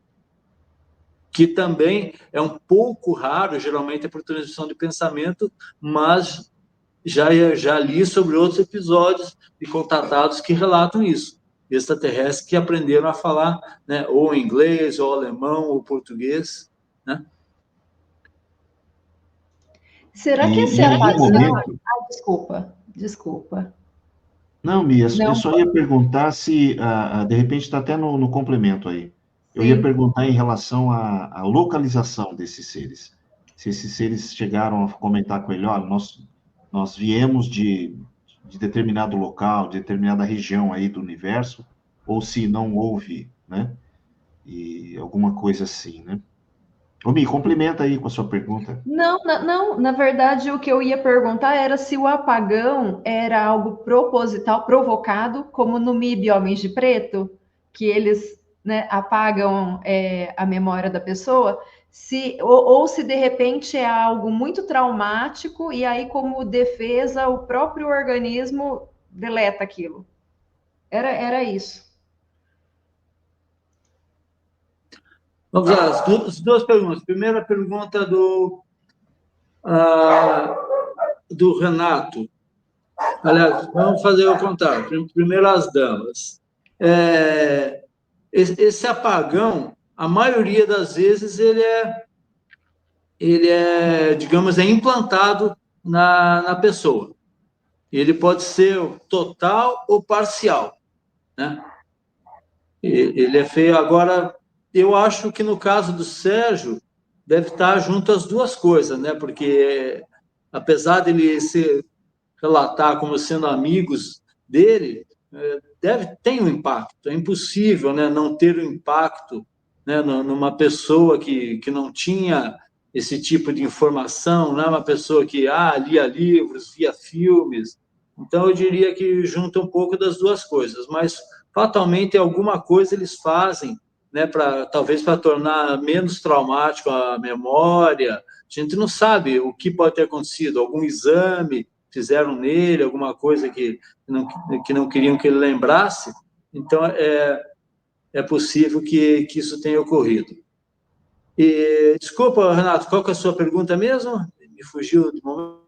que também é um pouco raro, geralmente é por transmissão de pensamento, mas já li sobre outros episódios de contatados que relatam isso, extraterrestres que aprenderam a falar, né, ou inglês, ou alemão, ou português, né? Será que E esse em algum apagão... momento... Desculpa. Não, Mia, eu Não, só ia perguntar se, de repente, está até no complemento aí. Eu ia sim. perguntar em relação à localização desses seres. Se esses seres chegaram a comentar com ele, olha, nós viemos de determinado local, de determinada região aí do universo, ou se não houve, né? E alguma coisa assim, né? Ô, Mi, complementa aí com a sua pergunta. Não, na verdade, o que eu ia perguntar era se o apagão era algo proposital, provocado, como no MIB Homens de Preto, que eles, né, apagam a memória da pessoa, ou se de repente é algo muito traumático e aí, como defesa, o próprio organismo deleta aquilo. Era isso. Vamos lá, as duas perguntas. Primeira pergunta do Renato. Aliás, vamos fazer o contrário. Primeiro as damas. Esse apagão, a maioria das vezes, digamos, é implantado na pessoa. Ele pode ser total ou parcial, né? Ele é feio. Agora, eu acho que no caso do Sérgio, deve estar junto as duas coisas, né? Porque, apesar dele se relatar como sendo amigos dele, tem um impacto. É impossível, né, não ter um impacto, né, numa pessoa que não tinha esse tipo de informação, não é uma pessoa que lia livros, via filmes. Então, eu diria que junta um pouco das duas coisas, mas fatalmente alguma coisa eles fazem, né, talvez para tornar menos traumático a memória. A gente não sabe o que pode ter acontecido, algum exame fizeram nele, alguma coisa que não queriam que ele lembrasse. Então, é possível que isso tenha ocorrido. E, desculpa, Renato, qual que é a sua pergunta mesmo? Me fugiu do momento.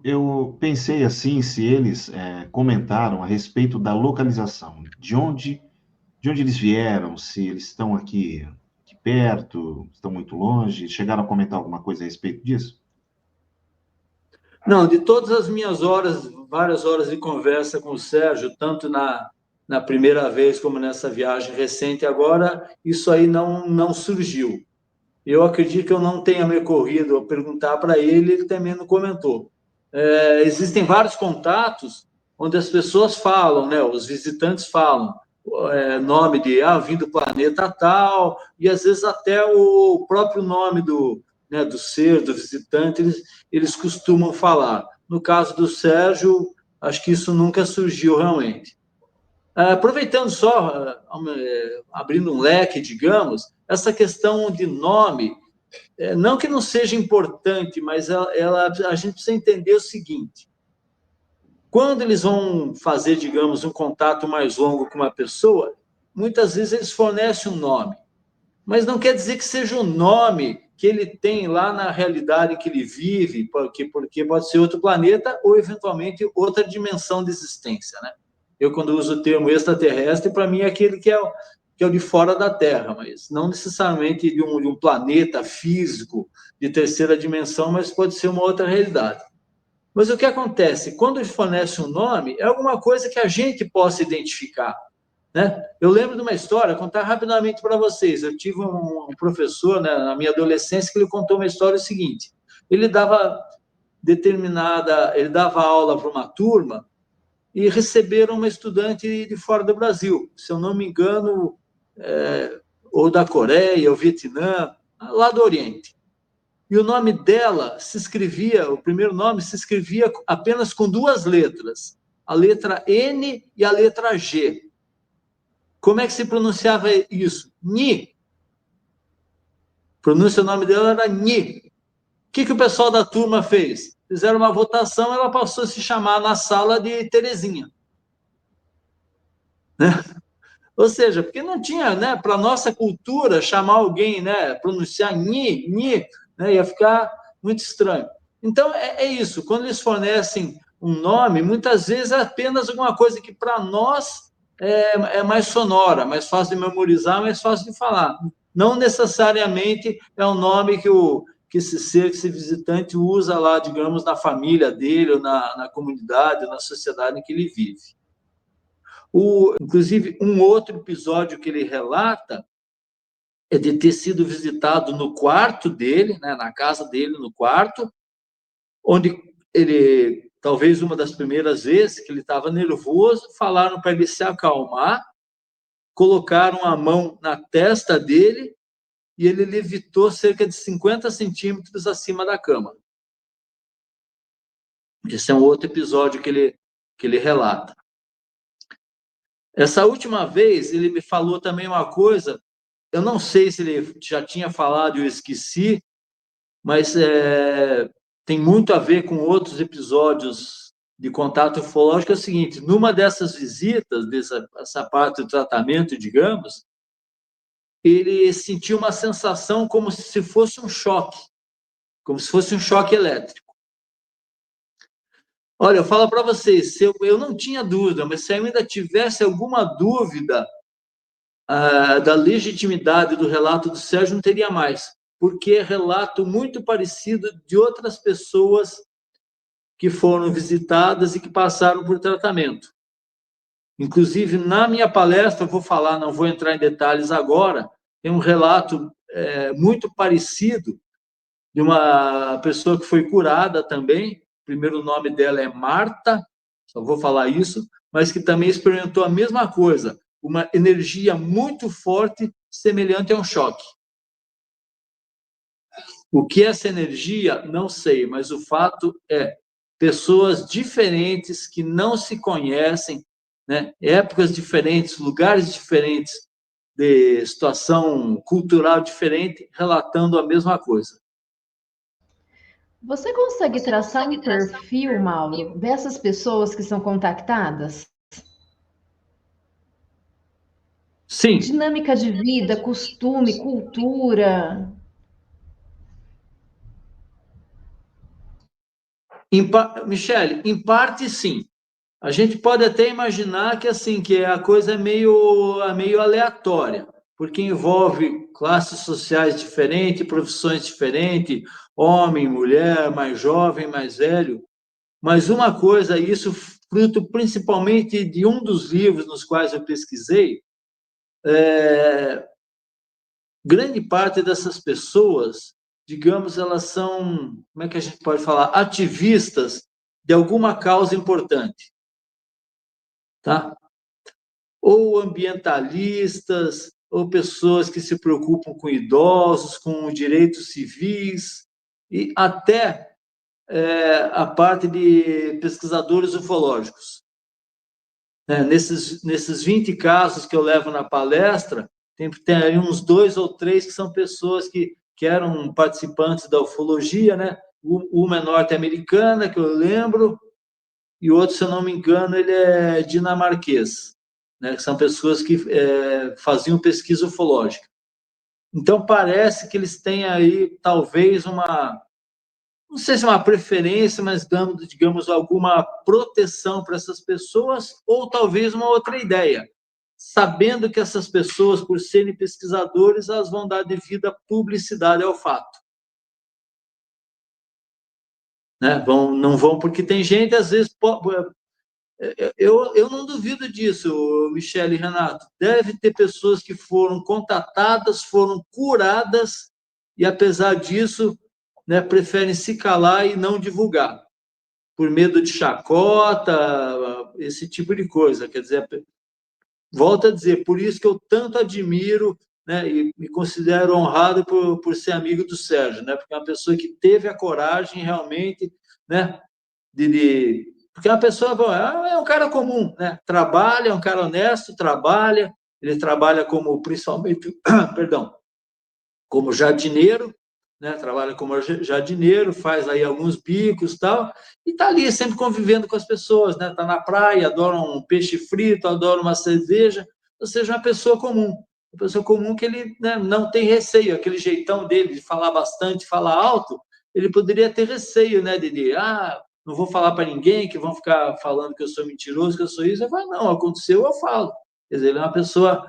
Eu pensei assim, se eles comentaram a respeito da localização, de onde eles vieram, se eles estão aqui perto, estão muito longe, chegaram a comentar alguma coisa a respeito disso? Não, de todas as minhas horas, várias horas de conversa com o Sérgio, tanto na primeira vez como nessa viagem recente agora, isso aí não surgiu. Eu acredito que eu não tenha me ocorrido a perguntar para ele, ele também não comentou. Existem vários contatos onde as pessoas falam, né, os visitantes falam, nome de vim do planeta tal, e às vezes até o próprio nome né, do ser, do visitante, eles costumam falar. No caso do Sérgio, acho que isso nunca surgiu realmente. Aproveitando só, abrindo um leque, digamos, essa questão de nome, não que não seja importante, mas a gente precisa entender o seguinte: quando eles vão fazer, digamos, um contato mais longo com uma pessoa, muitas vezes eles fornecem um nome, mas não quer dizer que seja o nome que ele tem lá na realidade em que ele vive, porque pode ser outro planeta ou, eventualmente, outra dimensão de existência, né? Eu, quando uso o termo extraterrestre, para mim é aquele que é o de fora da Terra, mas não necessariamente de um planeta físico de terceira dimensão, mas pode ser uma outra realidade. Mas o que acontece? Quando ele fornece um nome, é alguma coisa que a gente possa identificar, né? Eu lembro de uma história, vou contar rapidamente para vocês. Eu tive um professor, né, na minha adolescência, que ele contou uma história seguinte. Ele dava aula para uma turma e receberam uma estudante de fora do Brasil, se eu não me engano, ou da Coreia, ou Vietnã, lá do Oriente. E o nome dela o primeiro nome se escrevia apenas com duas letras, a letra N e a letra G. Como é que se pronunciava isso? Ni. O nome dela era Ni. O que o pessoal da turma fez? fizeram uma votação, ela passou a se chamar na sala de Terezinha. Né? Ou seja, porque não tinha, né, para a nossa cultura, chamar alguém, né, pronunciar ni, né, ia ficar muito estranho. Então, é isso, quando eles fornecem um nome, muitas vezes é apenas alguma coisa que para nós é mais sonora, mais fácil de memorizar, mais fácil de falar. Não necessariamente é um nome que esse ser, que esse visitante usa lá, digamos, na família dele, ou na comunidade, ou na sociedade em que ele vive. Inclusive, um outro episódio que ele relata é de ter sido visitado no quarto dele, né, na casa dele, no quarto, onde ele, talvez uma das primeiras vezes que ele estava nervoso, falaram para ele se acalmar, colocaram a mão na testa dele e ele levitou cerca de 50 centímetros acima da cama. Esse é um outro episódio que ele relata. Essa última vez, ele me falou também uma coisa, eu não sei se ele já tinha falado e eu esqueci, mas tem muito a ver com outros episódios de contato ufológico. É o seguinte, numa dessas visitas, dessa parte do tratamento, digamos, ele sentiu uma sensação como se fosse um choque, como se fosse um choque elétrico. Olha, eu falo para vocês, se eu não tinha dúvida, mas se eu ainda tivesse alguma dúvida da legitimidade do relato do Sérgio, não teria mais, porque é relato muito parecido de outras pessoas que foram visitadas e que passaram por tratamento. Inclusive, na minha palestra, eu vou falar, não vou entrar em detalhes agora, tem um relato muito parecido de uma pessoa que foi curada também, o primeiro nome dela é Marta, só vou falar isso, mas que também experimentou a mesma coisa, uma energia muito forte, semelhante a um choque. O que é essa energia, não sei, mas o fato é pessoas diferentes que não se conhecem, né? Épocas diferentes, lugares diferentes, de situação cultural diferente, relatando a mesma coisa. Você consegue traçar um perfil, Mauro, dessas pessoas que são contactadas? Sim. Dinâmica de vida, costume, cultura. Michele, em parte sim. A gente pode até imaginar que assim que a coisa é meio aleatória, porque envolve classes sociais diferentes, profissões diferentes, homem, mulher, mais jovem, mais velho. Mas uma coisa, isso fruto principalmente de um dos livros nos quais eu pesquisei, grande parte dessas pessoas, digamos, elas são, como é que a gente pode falar, ativistas de alguma causa importante, tá? Ou ambientalistas, ou pessoas que se preocupam com idosos, com direitos civis, e até a parte de pesquisadores ufológicos. Nesses 20 casos que eu levo na palestra, tem uns 2 ou 3 que são pessoas que eram participantes da ufologia, né? Uma é norte-americana, que eu lembro, e o outro, se eu não me engano, ele é dinamarquês, né? Que são pessoas que faziam pesquisa ufológica. Então, parece que eles têm aí, talvez, não sei se é uma preferência, mas dando, digamos, alguma proteção para essas pessoas, ou talvez uma outra ideia, sabendo que essas pessoas, por serem pesquisadores, elas vão dar devida publicidade ao fato. Né? Não vão, porque tem gente, às vezes, eu não duvido disso, Michele e Renato, deve ter pessoas que foram contatadas, foram curadas, e apesar disso, né, preferem se calar e não divulgar, por medo de chacota, esse tipo de coisa. Quer dizer, volto a dizer, por isso que eu tanto admiro, né, e me considero honrado por ser amigo do Sérgio, né, porque é uma pessoa que teve a coragem realmente, né, porque uma pessoa, bom, é um cara comum, né, trabalha, é um cara honesto, trabalha, ele trabalha como, principalmente, perdão, como jardineiro, né? Trabalha como jardineiro, faz aí alguns bicos e tal, e está ali sempre convivendo com as pessoas, né? Está na praia, adora um peixe frito, adora uma cerveja, ou seja, uma pessoa comum que ele, né, não tem receio, aquele jeitão dele de falar bastante, falar alto, ele poderia ter receio, né, de não vou falar para ninguém, que vão ficar falando que eu sou mentiroso, que eu sou isso. Eu falo, não, aconteceu, eu falo. Quer dizer, ele é uma pessoa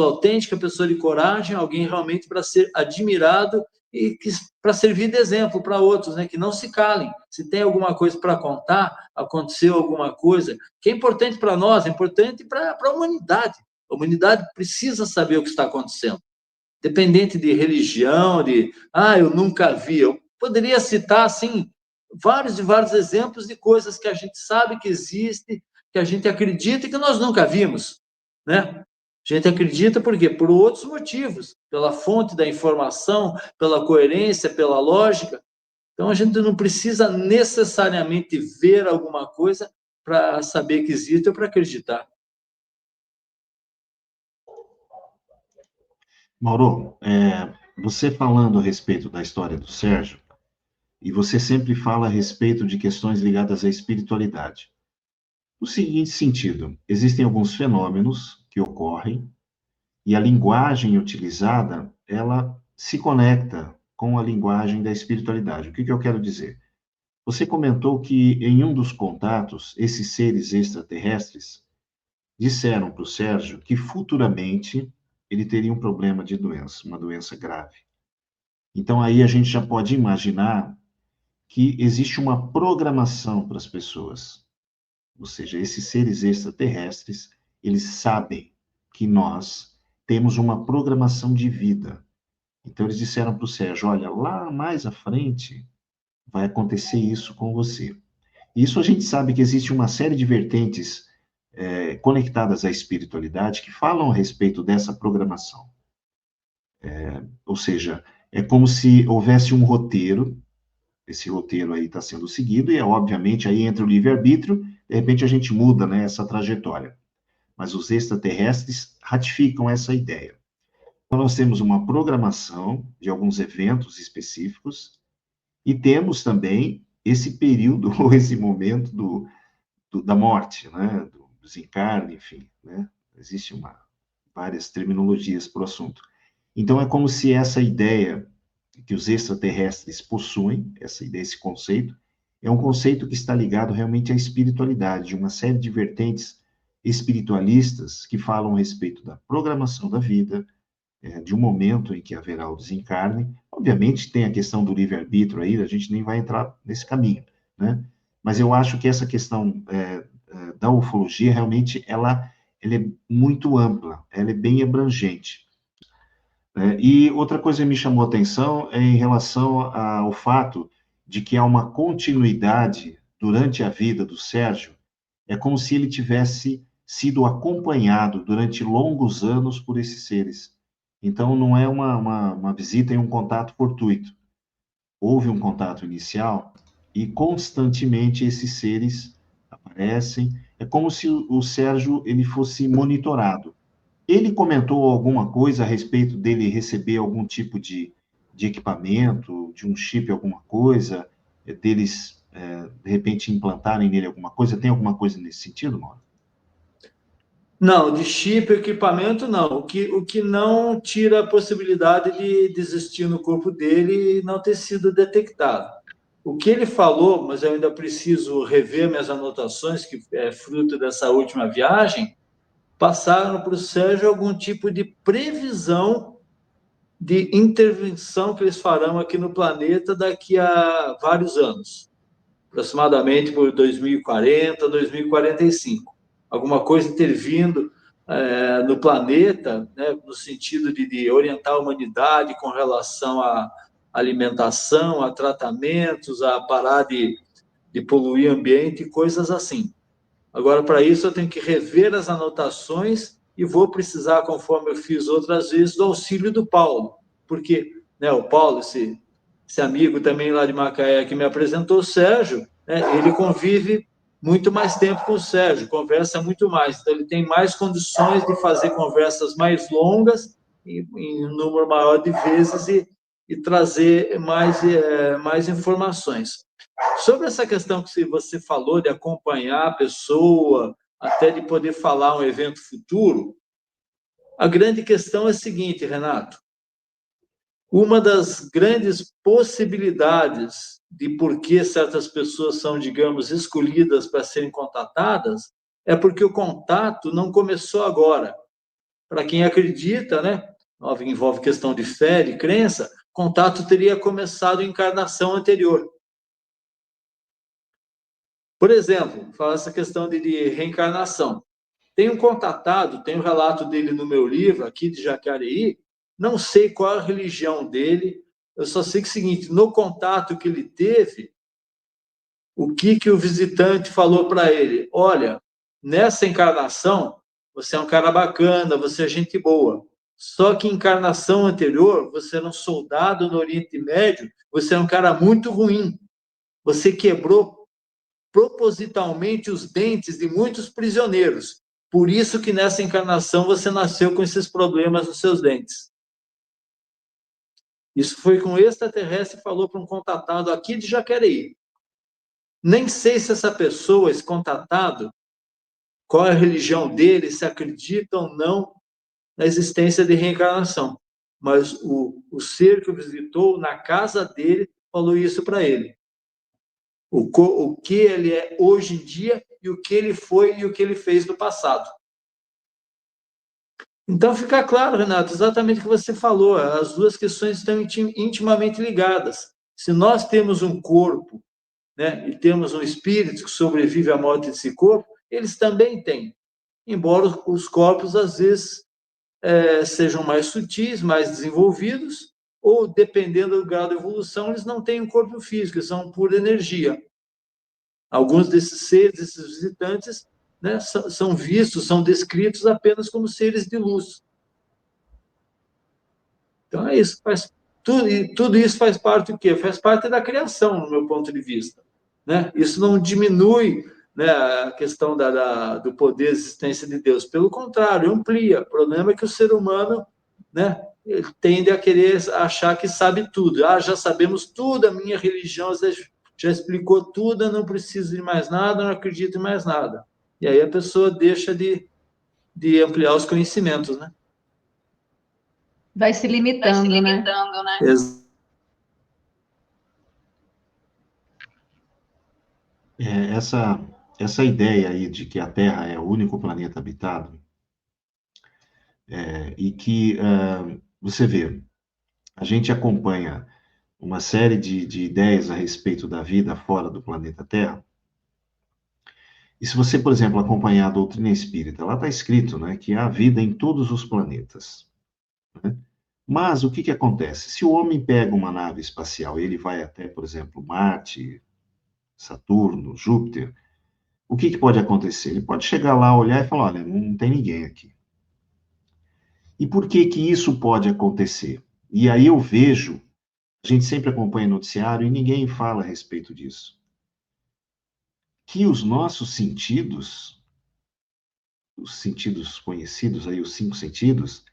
autêntica, pessoa de coragem, alguém realmente para ser admirado e para servir de exemplo para outros, né, que não se calem. Se tem alguma coisa para contar, aconteceu alguma coisa, que é importante para nós, é importante para a humanidade. A humanidade precisa saber o que está acontecendo. Dependente de religião, eu nunca vi. Eu poderia citar, assim, vários e vários exemplos de coisas que a gente sabe que existe, que a gente acredita e que nós nunca vimos, né? A gente acredita por quê? Por outros motivos, pela fonte da informação, pela coerência, pela lógica. Então, a gente não precisa necessariamente ver alguma coisa para saber que existe ou para acreditar. Mauro, você falando a respeito da história do Sérgio, e você sempre fala a respeito de questões ligadas à espiritualidade. No seguinte sentido, existem alguns fenômenos que ocorrem e a linguagem utilizada, ela se conecta com a linguagem da espiritualidade. O que eu quero dizer? Você comentou que em um dos contatos, esses seres extraterrestres disseram para o Sérgio que futuramente ele teria um problema de doença, uma doença grave. Então aí a gente já pode imaginar que existe uma programação para as pessoas. Ou seja, esses seres extraterrestres, eles sabem que nós temos uma programação de vida. Então eles disseram para o Sérgio, olha, lá mais à frente vai acontecer isso com você. Isso a gente sabe que existe uma série de vertentes conectadas à espiritualidade que falam a respeito dessa programação. Ou seja, é como se houvesse um roteiro, esse roteiro aí está sendo seguido, e obviamente aí entra o livre-arbítrio, de repente a gente muda, né, essa trajetória. Mas os extraterrestres ratificam essa ideia. Então nós temos uma programação de alguns eventos específicos, e temos também esse período, ou esse momento da morte, né, do desencarne, enfim, né? Existem várias terminologias para o assunto. Então, é como se essa ideia que os extraterrestres possuem, essa ideia, esse conceito, é um conceito que está ligado realmente à espiritualidade, uma série de vertentes espiritualistas que falam a respeito da programação da vida, de um momento em que haverá o desencarne. Obviamente, tem a questão do livre-arbítrio aí, a gente nem vai entrar nesse caminho, né? Mas eu acho que essa questão da ufologia, realmente, ela é muito ampla, ela é bem abrangente. E outra coisa que me chamou a atenção é em relação ao fato de que há uma continuidade durante a vida do Sérgio, é como se ele tivesse sido acompanhado durante longos anos por esses seres. Então, não é uma visita e um contato fortuito. Houve um contato inicial e constantemente esses seres aparecem. É como se o Sérgio ele fosse monitorado. Ele comentou alguma coisa a respeito dele receber algum tipo de equipamento, de um chip, alguma coisa, deles, de repente, implantarem nele alguma coisa? Tem alguma coisa nesse sentido, Mauro? Não, de chip, equipamento, não. O que não tira a possibilidade de desistir no corpo dele e não ter sido detectado. O que ele falou, mas eu ainda preciso rever minhas anotações, que é fruto dessa última viagem, passaram para o Sérgio algum tipo de previsão de intervenção que eles farão aqui no planeta daqui a vários anos, aproximadamente por 2040, 2045. Alguma coisa intervindo no planeta, né, no sentido de orientar a humanidade com relação à alimentação, a tratamentos, a parar de poluir o ambiente, coisas assim. Agora, para isso, eu tenho que rever as anotações e vou precisar, conforme eu fiz outras vezes, do auxílio do Paulo, porque, né, o Paulo, esse amigo também lá de Macaé que me apresentou, o Sérgio, né, ele convive muito mais tempo com o Sérgio, conversa muito mais, então ele tem mais condições de fazer conversas mais longas em um número maior de vezes e trazer mais informações. Sobre essa questão que você falou de acompanhar a pessoa, até de poder falar um evento futuro, a grande questão é a seguinte, Renato. Uma das grandes possibilidades de por que certas pessoas são, digamos, escolhidas para serem contatadas é porque o contato não começou agora. Para quem acredita, né, envolve questão de fé, de crença, contato teria começado em encarnação anterior. Por exemplo, falar essa questão de reencarnação. Tem um contatado, tem um relato dele no meu livro, aqui de Jacareí, não sei qual a religião dele, eu só sei que é o seguinte, no contato que ele teve, o que o visitante falou para ele? Olha, nessa encarnação, você é um cara bacana, você é gente boa. Só que em encarnação anterior, você era um soldado no Oriente Médio, você é um cara muito ruim. Você quebrou propositalmente os dentes de muitos prisioneiros. Por isso que nessa encarnação você nasceu com esses problemas nos seus dentes. Isso foi com um extraterrestre, falou para um contatado aqui de Jacareí. Nem sei se essa pessoa, esse contatado, qual é a religião dele, se acredita ou não na existência de reencarnação. Mas o ser que o visitou na casa dele falou isso para ele. O que ele é hoje em dia e o que ele foi e o que ele fez no passado. Então, fica claro, Renato, exatamente o que você falou, as duas questões estão intimamente ligadas. Se nós temos um corpo, né, e temos um espírito que sobrevive à morte desse corpo, eles também têm. Embora os corpos, às vezes, sejam mais sutis, mais desenvolvidos, ou, dependendo do grau de evolução, eles não têm um corpo físico, eles são pura energia. Alguns desses seres, desses visitantes, né, são vistos, são descritos apenas como seres de luz. Então, é isso. Tudo isso faz parte do quê? Faz parte da criação, no meu ponto de vista. Né? Isso não diminui, né, a questão do poder de existência de Deus. Pelo contrário, amplia. O problema é que o ser humano, né, tende a querer achar que sabe tudo. Já sabemos tudo, a minha religião já explicou tudo, eu não preciso de mais nada, não acredito em mais nada. E aí a pessoa deixa de ampliar os conhecimentos, né? Vai se limitando, né? Essa ideia aí de que a Terra é o único planeta habitado, e que você vê, a gente acompanha uma série de ideias a respeito da vida fora do planeta Terra. E se você, por exemplo, acompanhar a doutrina espírita, lá está escrito, né, que há vida em todos os planetas. Né? Mas o que acontece? Se o homem pega uma nave espacial e ele vai até, por exemplo, Marte, Saturno, Júpiter, o que pode acontecer? Ele pode chegar lá, olhar e falar, olha, não tem ninguém aqui. E por que isso pode acontecer? E aí eu vejo, a gente sempre acompanha o noticiário e ninguém fala a respeito disso. Que os nossos sentidos, os sentidos conhecidos, aí, os 5 sentidos,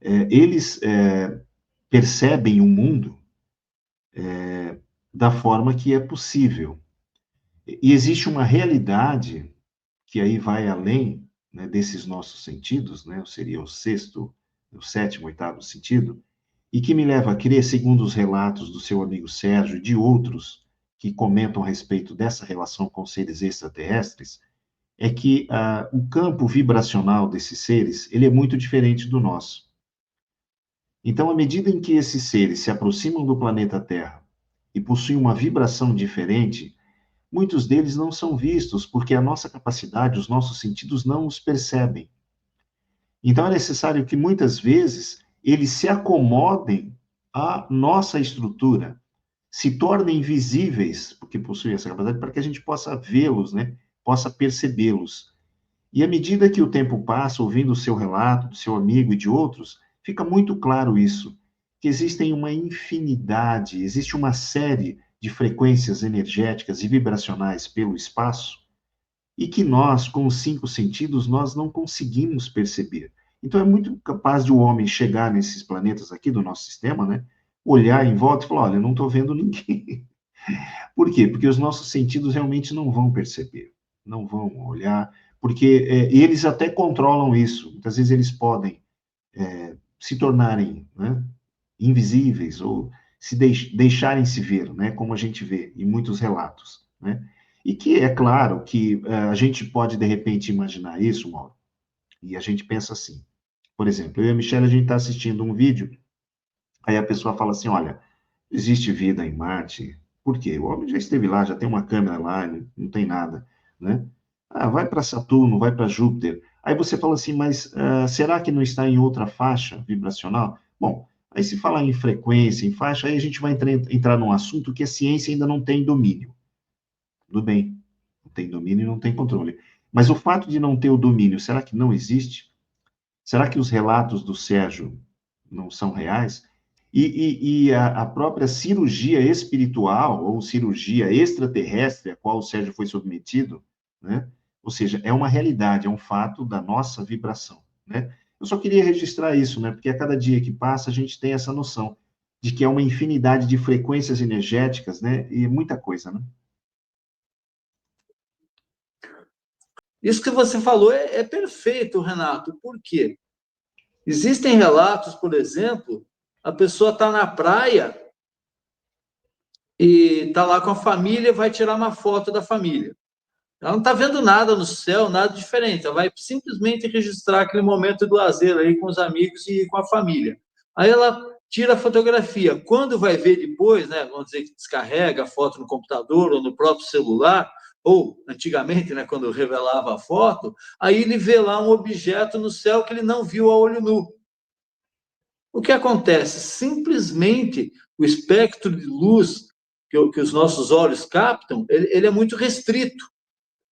eles percebem o mundo da forma que é possível. E existe uma realidade que aí vai além, né, desses nossos sentidos, né, seria o 6º, o 7º, 8º sentido, e que me leva a crer, segundo os relatos do seu amigo Sérgio e de outros que comentam a respeito dessa relação com seres extraterrestres, é que o campo vibracional desses seres, ele é muito diferente do nosso. Então, à medida em que esses seres se aproximam do planeta Terra e possuem uma vibração diferente, muitos deles não são vistos porque a nossa capacidade, os nossos sentidos não os percebem. Então, é necessário que muitas vezes eles se acomodem à nossa estrutura, se tornem visíveis, porque possuem essa capacidade, para que a gente possa vê-los, né? Possa percebê-los. E à medida que o tempo passa, ouvindo o seu relato, do seu amigo e de outros, fica muito claro isso, que existem uma infinidade, existe uma série de frequências energéticas e vibracionais pelo espaço, e que nós, com os 5 sentidos, nós não conseguimos perceber. Então, é muito capaz de o homem chegar nesses planetas aqui do nosso sistema, né? olhar em volta e falar, olha, eu não estou vendo ninguém. Por quê? Porque os nossos sentidos realmente não vão perceber, não vão olhar, porque eles até controlam isso. Muitas vezes eles podem se tornarem, né, invisíveis ou se deixarem se ver, né, como a gente vê em muitos relatos, né? E que é claro que a gente pode de repente imaginar isso, Mauro, e a gente pensa assim. Por exemplo, eu e a Michelle, a gente está assistindo um vídeo, aí a pessoa fala assim, olha, existe vida em Marte? Por quê? O homem já esteve lá, já tem uma câmera lá, não tem nada, né? Ah, vai para Saturno, vai para Júpiter. Aí você fala assim, mas será que não está em outra faixa vibracional? Bom, aí se falar em frequência, em faixa, aí a gente vai entrar num assunto que a ciência ainda não tem domínio. Tudo bem, não tem domínio e não tem controle. Mas o fato de não ter o domínio, será que não existe? Será que os relatos do Sérgio não são reais? E a própria cirurgia espiritual, ou cirurgia extraterrestre, a qual o Sérgio foi submetido, né? Ou seja, é uma realidade, é um fato da nossa vibração, né? Eu só queria registrar isso, né? Porque a cada dia que passa, a gente tem essa noção de que é uma infinidade de frequências energéticas, né? E muita coisa, né? Isso que você falou é perfeito, Renato. Por quê? Existem relatos, por exemplo, a pessoa está na praia e está lá com a família, vai tirar uma foto da família. Ela não está vendo nada no céu, nada diferente. Ela vai simplesmente registrar aquele momento do lazer aí com os amigos e com a família. Aí ela tira a fotografia. Quando vai ver depois, né, vamos dizer que descarrega a foto no computador ou no próprio celular, ou antigamente, né, quando revelava a foto, aí ele vê lá um objeto no céu que ele não viu a olho nu. O que acontece? Simplesmente o espectro de luz que os nossos olhos captam, ele é muito restrito.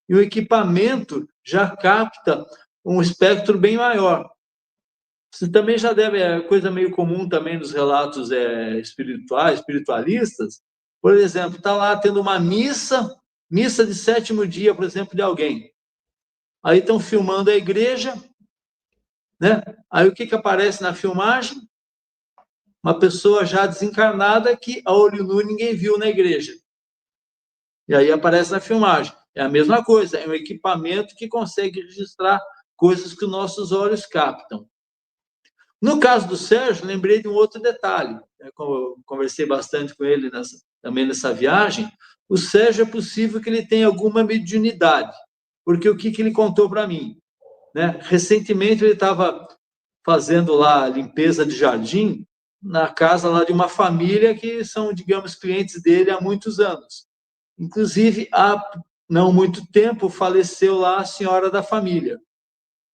E o equipamento já capta um espectro bem maior. Você também já deve, é coisa meio comum também nos relatos espirituais, espiritualistas. Por exemplo, está lá tendo uma missa de sétimo dia, por exemplo, de alguém. Aí estão filmando a igreja, né? Aí o que aparece na filmagem? Uma pessoa já desencarnada que a olho nu ninguém viu na igreja. E aí aparece na filmagem. É a mesma coisa, é um equipamento que consegue registrar coisas que os nossos olhos captam. No caso do Sérgio, lembrei de um outro detalhe. Como eu conversei bastante com ele também nessa viagem, o Sérgio é possível que ele tenha alguma mediunidade, porque o que ele contou para mim? Né? Recentemente ele estava fazendo lá a limpeza de jardim na casa lá de uma família que são, digamos, clientes dele há muitos anos. Inclusive, há não muito tempo, faleceu lá a senhora da família,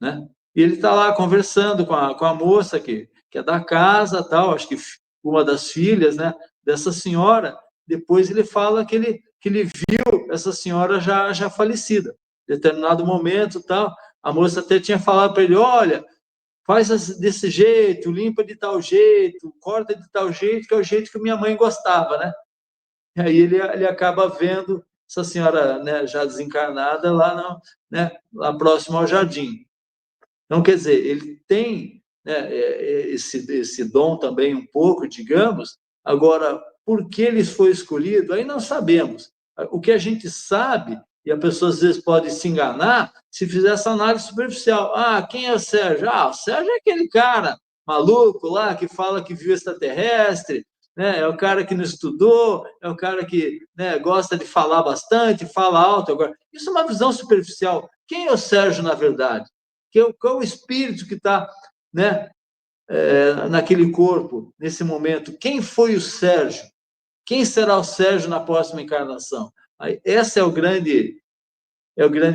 né? E ele está lá conversando com a moça que é da casa, tal, acho que uma das filhas, né, dessa senhora. Depois ele fala que ele viu essa senhora já falecida. Em determinado momento, tal, a moça até tinha falado para ele, olha, faz desse jeito, limpa de tal jeito, corta de tal jeito, que é o jeito que minha mãe gostava, né? E aí ele acaba vendo essa senhora, né, já desencarnada né, lá próximo ao jardim. Então, quer dizer, ele tem, né, esse dom também um pouco, digamos. Agora, por que ele foi escolhido? Aí não sabemos. O que a gente sabe, e a pessoa às vezes pode se enganar, se fizer essa análise superficial. Ah, quem é o Sérgio? Ah, o Sérgio é aquele cara maluco lá que fala que viu extraterrestre, né? É o cara que não estudou, é o cara que, né, gosta de falar bastante, fala alto. Agora, isso é uma visão superficial. Quem é o Sérgio, na verdade? Qual é o espírito que está, né, naquele corpo, nesse momento? Quem foi o Sérgio? Quem será o Sérgio na próxima encarnação? Esse é o grande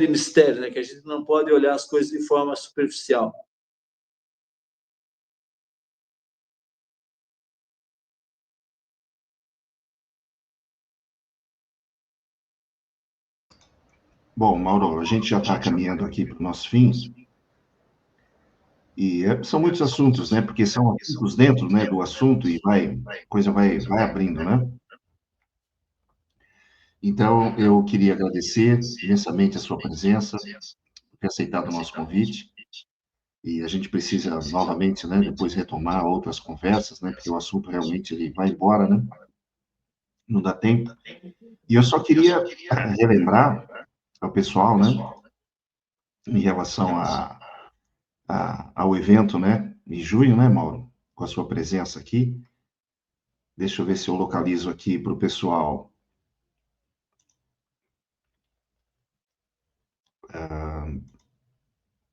mistério, né? Que a gente não pode olhar as coisas de forma superficial. Bom, Mauro, a gente já está caminhando aqui para o nosso fim. E são muitos assuntos, né? Porque são assuntos dentro, né, do assunto e a coisa vai abrindo, né? Então, eu queria agradecer imensamente a sua presença, por ter aceitado o nosso convite. e a gente precisa novamente, né, depois retomar outras conversas, né, porque o assunto realmente ele vai embora, né, não dá tempo. E eu só queria relembrar ao pessoal, né, em relação ao evento, né, em junho, né, Mauro, com a sua presença aqui. Deixa eu ver se eu localizo aqui para o pessoal.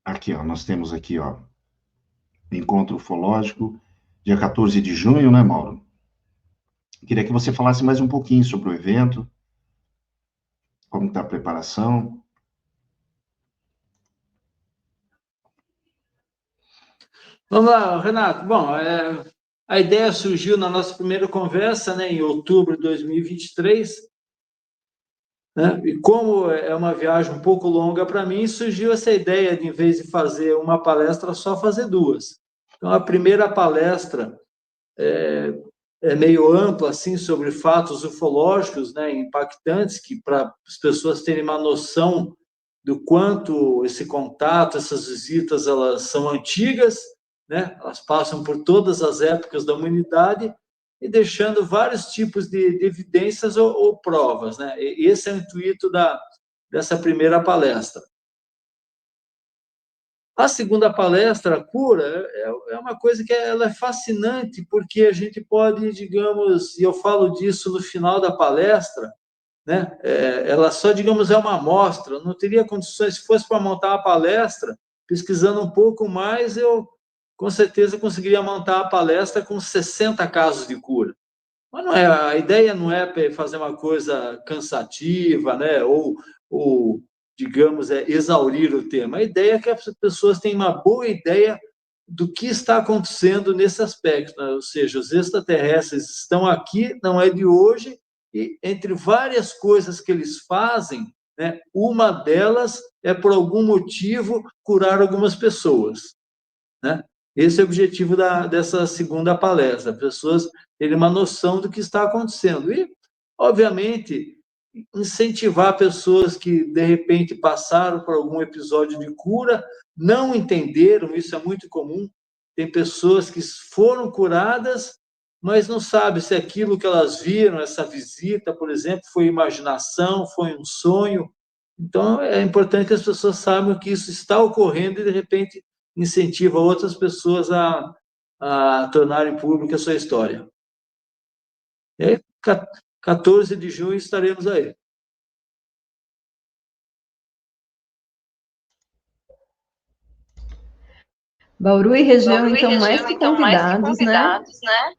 Aqui, ó, nós temos aqui, ó, Encontro Ufológico, dia 14 de junho, né, Mauro? Queria que você falasse mais um pouquinho sobre o evento, como está a preparação. Vamos lá, Renato. Bom, a ideia surgiu na nossa primeira conversa, né, em outubro de 2023, né, e como é uma viagem um pouco longa para mim, surgiu essa ideia de, em vez de fazer uma palestra, só fazer duas. Então, a primeira palestra é meio ampla, assim, sobre fatos ufológicos, né, impactantes, que para as pessoas terem uma noção do quanto esse contato, essas visitas, elas são antigas, né? Elas passam por todas as épocas da humanidade e deixando vários tipos de evidências ou provas, né? E esse é o intuito dessa primeira palestra. A segunda palestra, a cura, é uma coisa que ela é fascinante, porque a gente pode, digamos, e eu falo disso no final da palestra, né? Ela só, digamos, é uma amostra, não teria condições, se fosse para montar uma palestra, pesquisando um pouco mais, eu com certeza conseguiria montar a palestra com 60 casos de cura. Mas não é, a ideia não é fazer uma coisa cansativa, né? Ou digamos, exaurir o tema. A ideia é que as pessoas tenham uma boa ideia do que está acontecendo nesse aspecto, né? Ou seja, os extraterrestres estão aqui, não é de hoje, e entre várias coisas que eles fazem, né, uma delas é, por algum motivo, curar algumas pessoas, né? Esse é o objetivo dessa segunda palestra, as pessoas terem uma noção do que está acontecendo. E, obviamente, incentivar pessoas que, de repente, passaram por algum episódio de cura, não entenderam, isso é muito comum. Tem pessoas que foram curadas, mas não sabem se aquilo que elas viram, essa visita, por exemplo, foi imaginação, foi um sonho. Então, é importante que as pessoas saibam que isso está ocorrendo e, de repente, incentiva outras pessoas a tornarem pública a sua história. E aí, 14 de junho estaremos aí. Bauru e região, então, mais que convidados, né?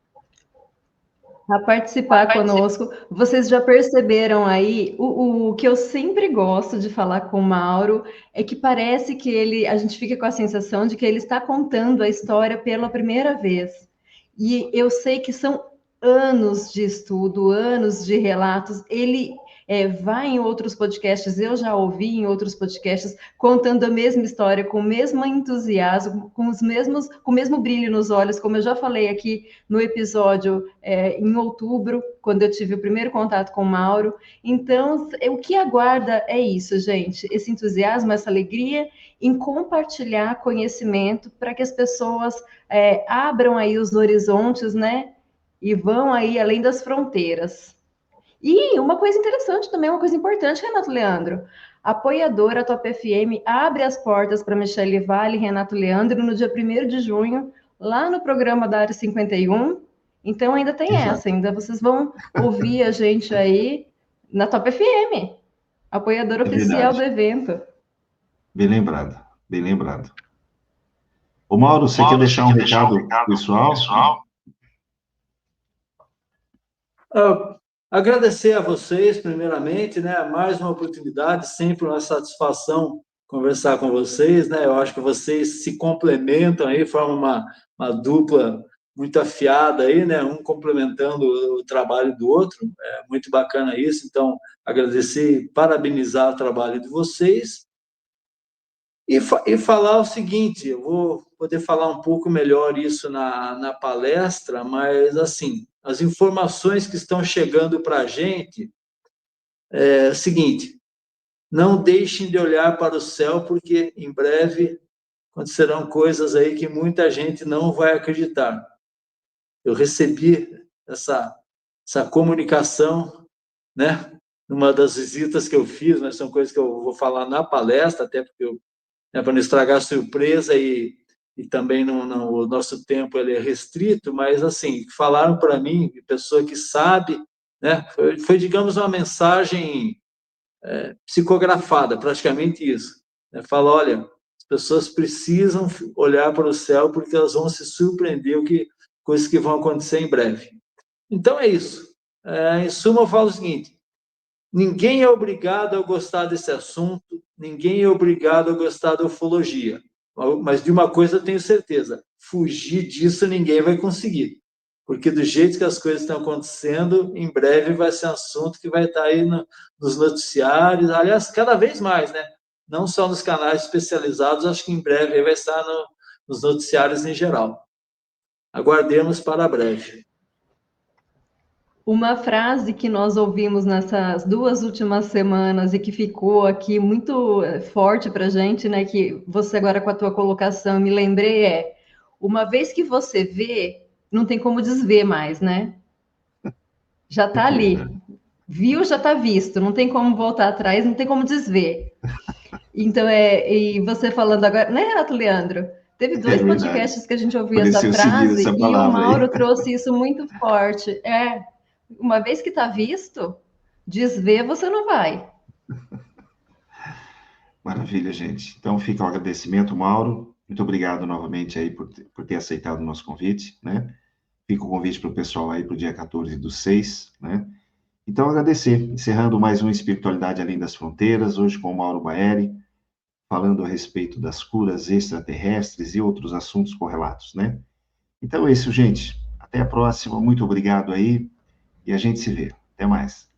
A participar conosco. Vocês já perceberam aí, o que eu sempre gosto de falar com o Mauro é que parece que a gente fica com a sensação de que ele está contando a história pela primeira vez. E eu sei que são anos de estudo, anos de relatos. Ele vai em outros podcasts, eu já ouvi em outros podcasts, contando a mesma história, com o mesmo entusiasmo, com o mesmo brilho nos olhos, como eu já falei aqui no episódio em outubro, quando eu tive o primeiro contato com o Mauro. Então, o que aguarda é isso, gente, esse entusiasmo, essa alegria em compartilhar conhecimento para que as pessoas abram aí os horizontes, né? E vão aí além das fronteiras. E uma coisa interessante também, uma coisa importante, Renato Leandro. A apoiadora Top FM abre as portas para Michele Vale e Renato Leandro no dia 1º de junho, lá no programa da Área 51. Então ainda tem essa, ainda vocês vão ouvir a gente aí na Top FM, apoiadora oficial do evento. Bem lembrado, bem lembrado. Ô Mauro, você quer deixar um recado pessoal? Agradecer a vocês, primeiramente, né? Mais uma oportunidade, sempre uma satisfação conversar com vocês, né? Eu acho que vocês se complementam aí, formam uma dupla muito afiada aí, né? Um complementando o trabalho do outro, é muito bacana isso. Então, agradecer e parabenizar o trabalho de vocês. E falar o seguinte, eu vou poder falar um pouco melhor isso na palestra, mas, assim, as informações que estão chegando para a gente é o seguinte: não deixem de olhar para o céu, porque em breve acontecerão coisas aí que muita gente não vai acreditar. Eu recebi essa comunicação, né, numa das visitas que eu fiz, mas são coisas que eu vou falar na palestra, até porque para não estragar a surpresa e também o nosso tempo ele é restrito, mas assim, falaram para mim, pessoa que sabe, né, foi digamos, uma mensagem psicografada, praticamente isso. Né, fala, olha, as pessoas precisam olhar para o céu porque elas vão se surpreender coisas que vão acontecer em breve. Então é isso. Em suma, eu falo o seguinte: ninguém é obrigado a gostar desse assunto, ninguém é obrigado a gostar da ufologia. Mas de uma coisa eu tenho certeza: fugir disso ninguém vai conseguir. Porque do jeito que as coisas estão acontecendo, em breve vai ser um assunto que vai estar aí nos noticiários, aliás, cada vez mais, né? Não só nos canais especializados, acho que em breve vai estar nos noticiários em geral. Aguardemos para breve. Uma frase que nós ouvimos nessas 2 últimas semanas e que ficou aqui muito forte para a gente, né? Que você agora com a tua colocação me lembrei uma vez que você vê, não tem como desver mais, né? Já está ali. Viu, já está visto. Não tem como voltar atrás, não tem como desver. Então, e você falando agora, né, Renato Leandro? Teve 2 podcasts que a gente ouviu essa frase e o Mauro trouxe isso muito forte. Uma vez que está visto, desver você não vai. Maravilha, gente. Então, fica o agradecimento, Mauro. Muito obrigado novamente aí por ter aceitado o nosso convite, né? Fica o convite para o pessoal aí para o dia 14/6, né? Então, agradecer. Encerrando mais um Espiritualidade Além das Fronteiras, hoje com o Mauro Baeri, falando a respeito das curas extraterrestres e outros assuntos correlatos, né? Então é isso, gente. Até a próxima. Muito obrigado aí e a gente se vê. Até mais.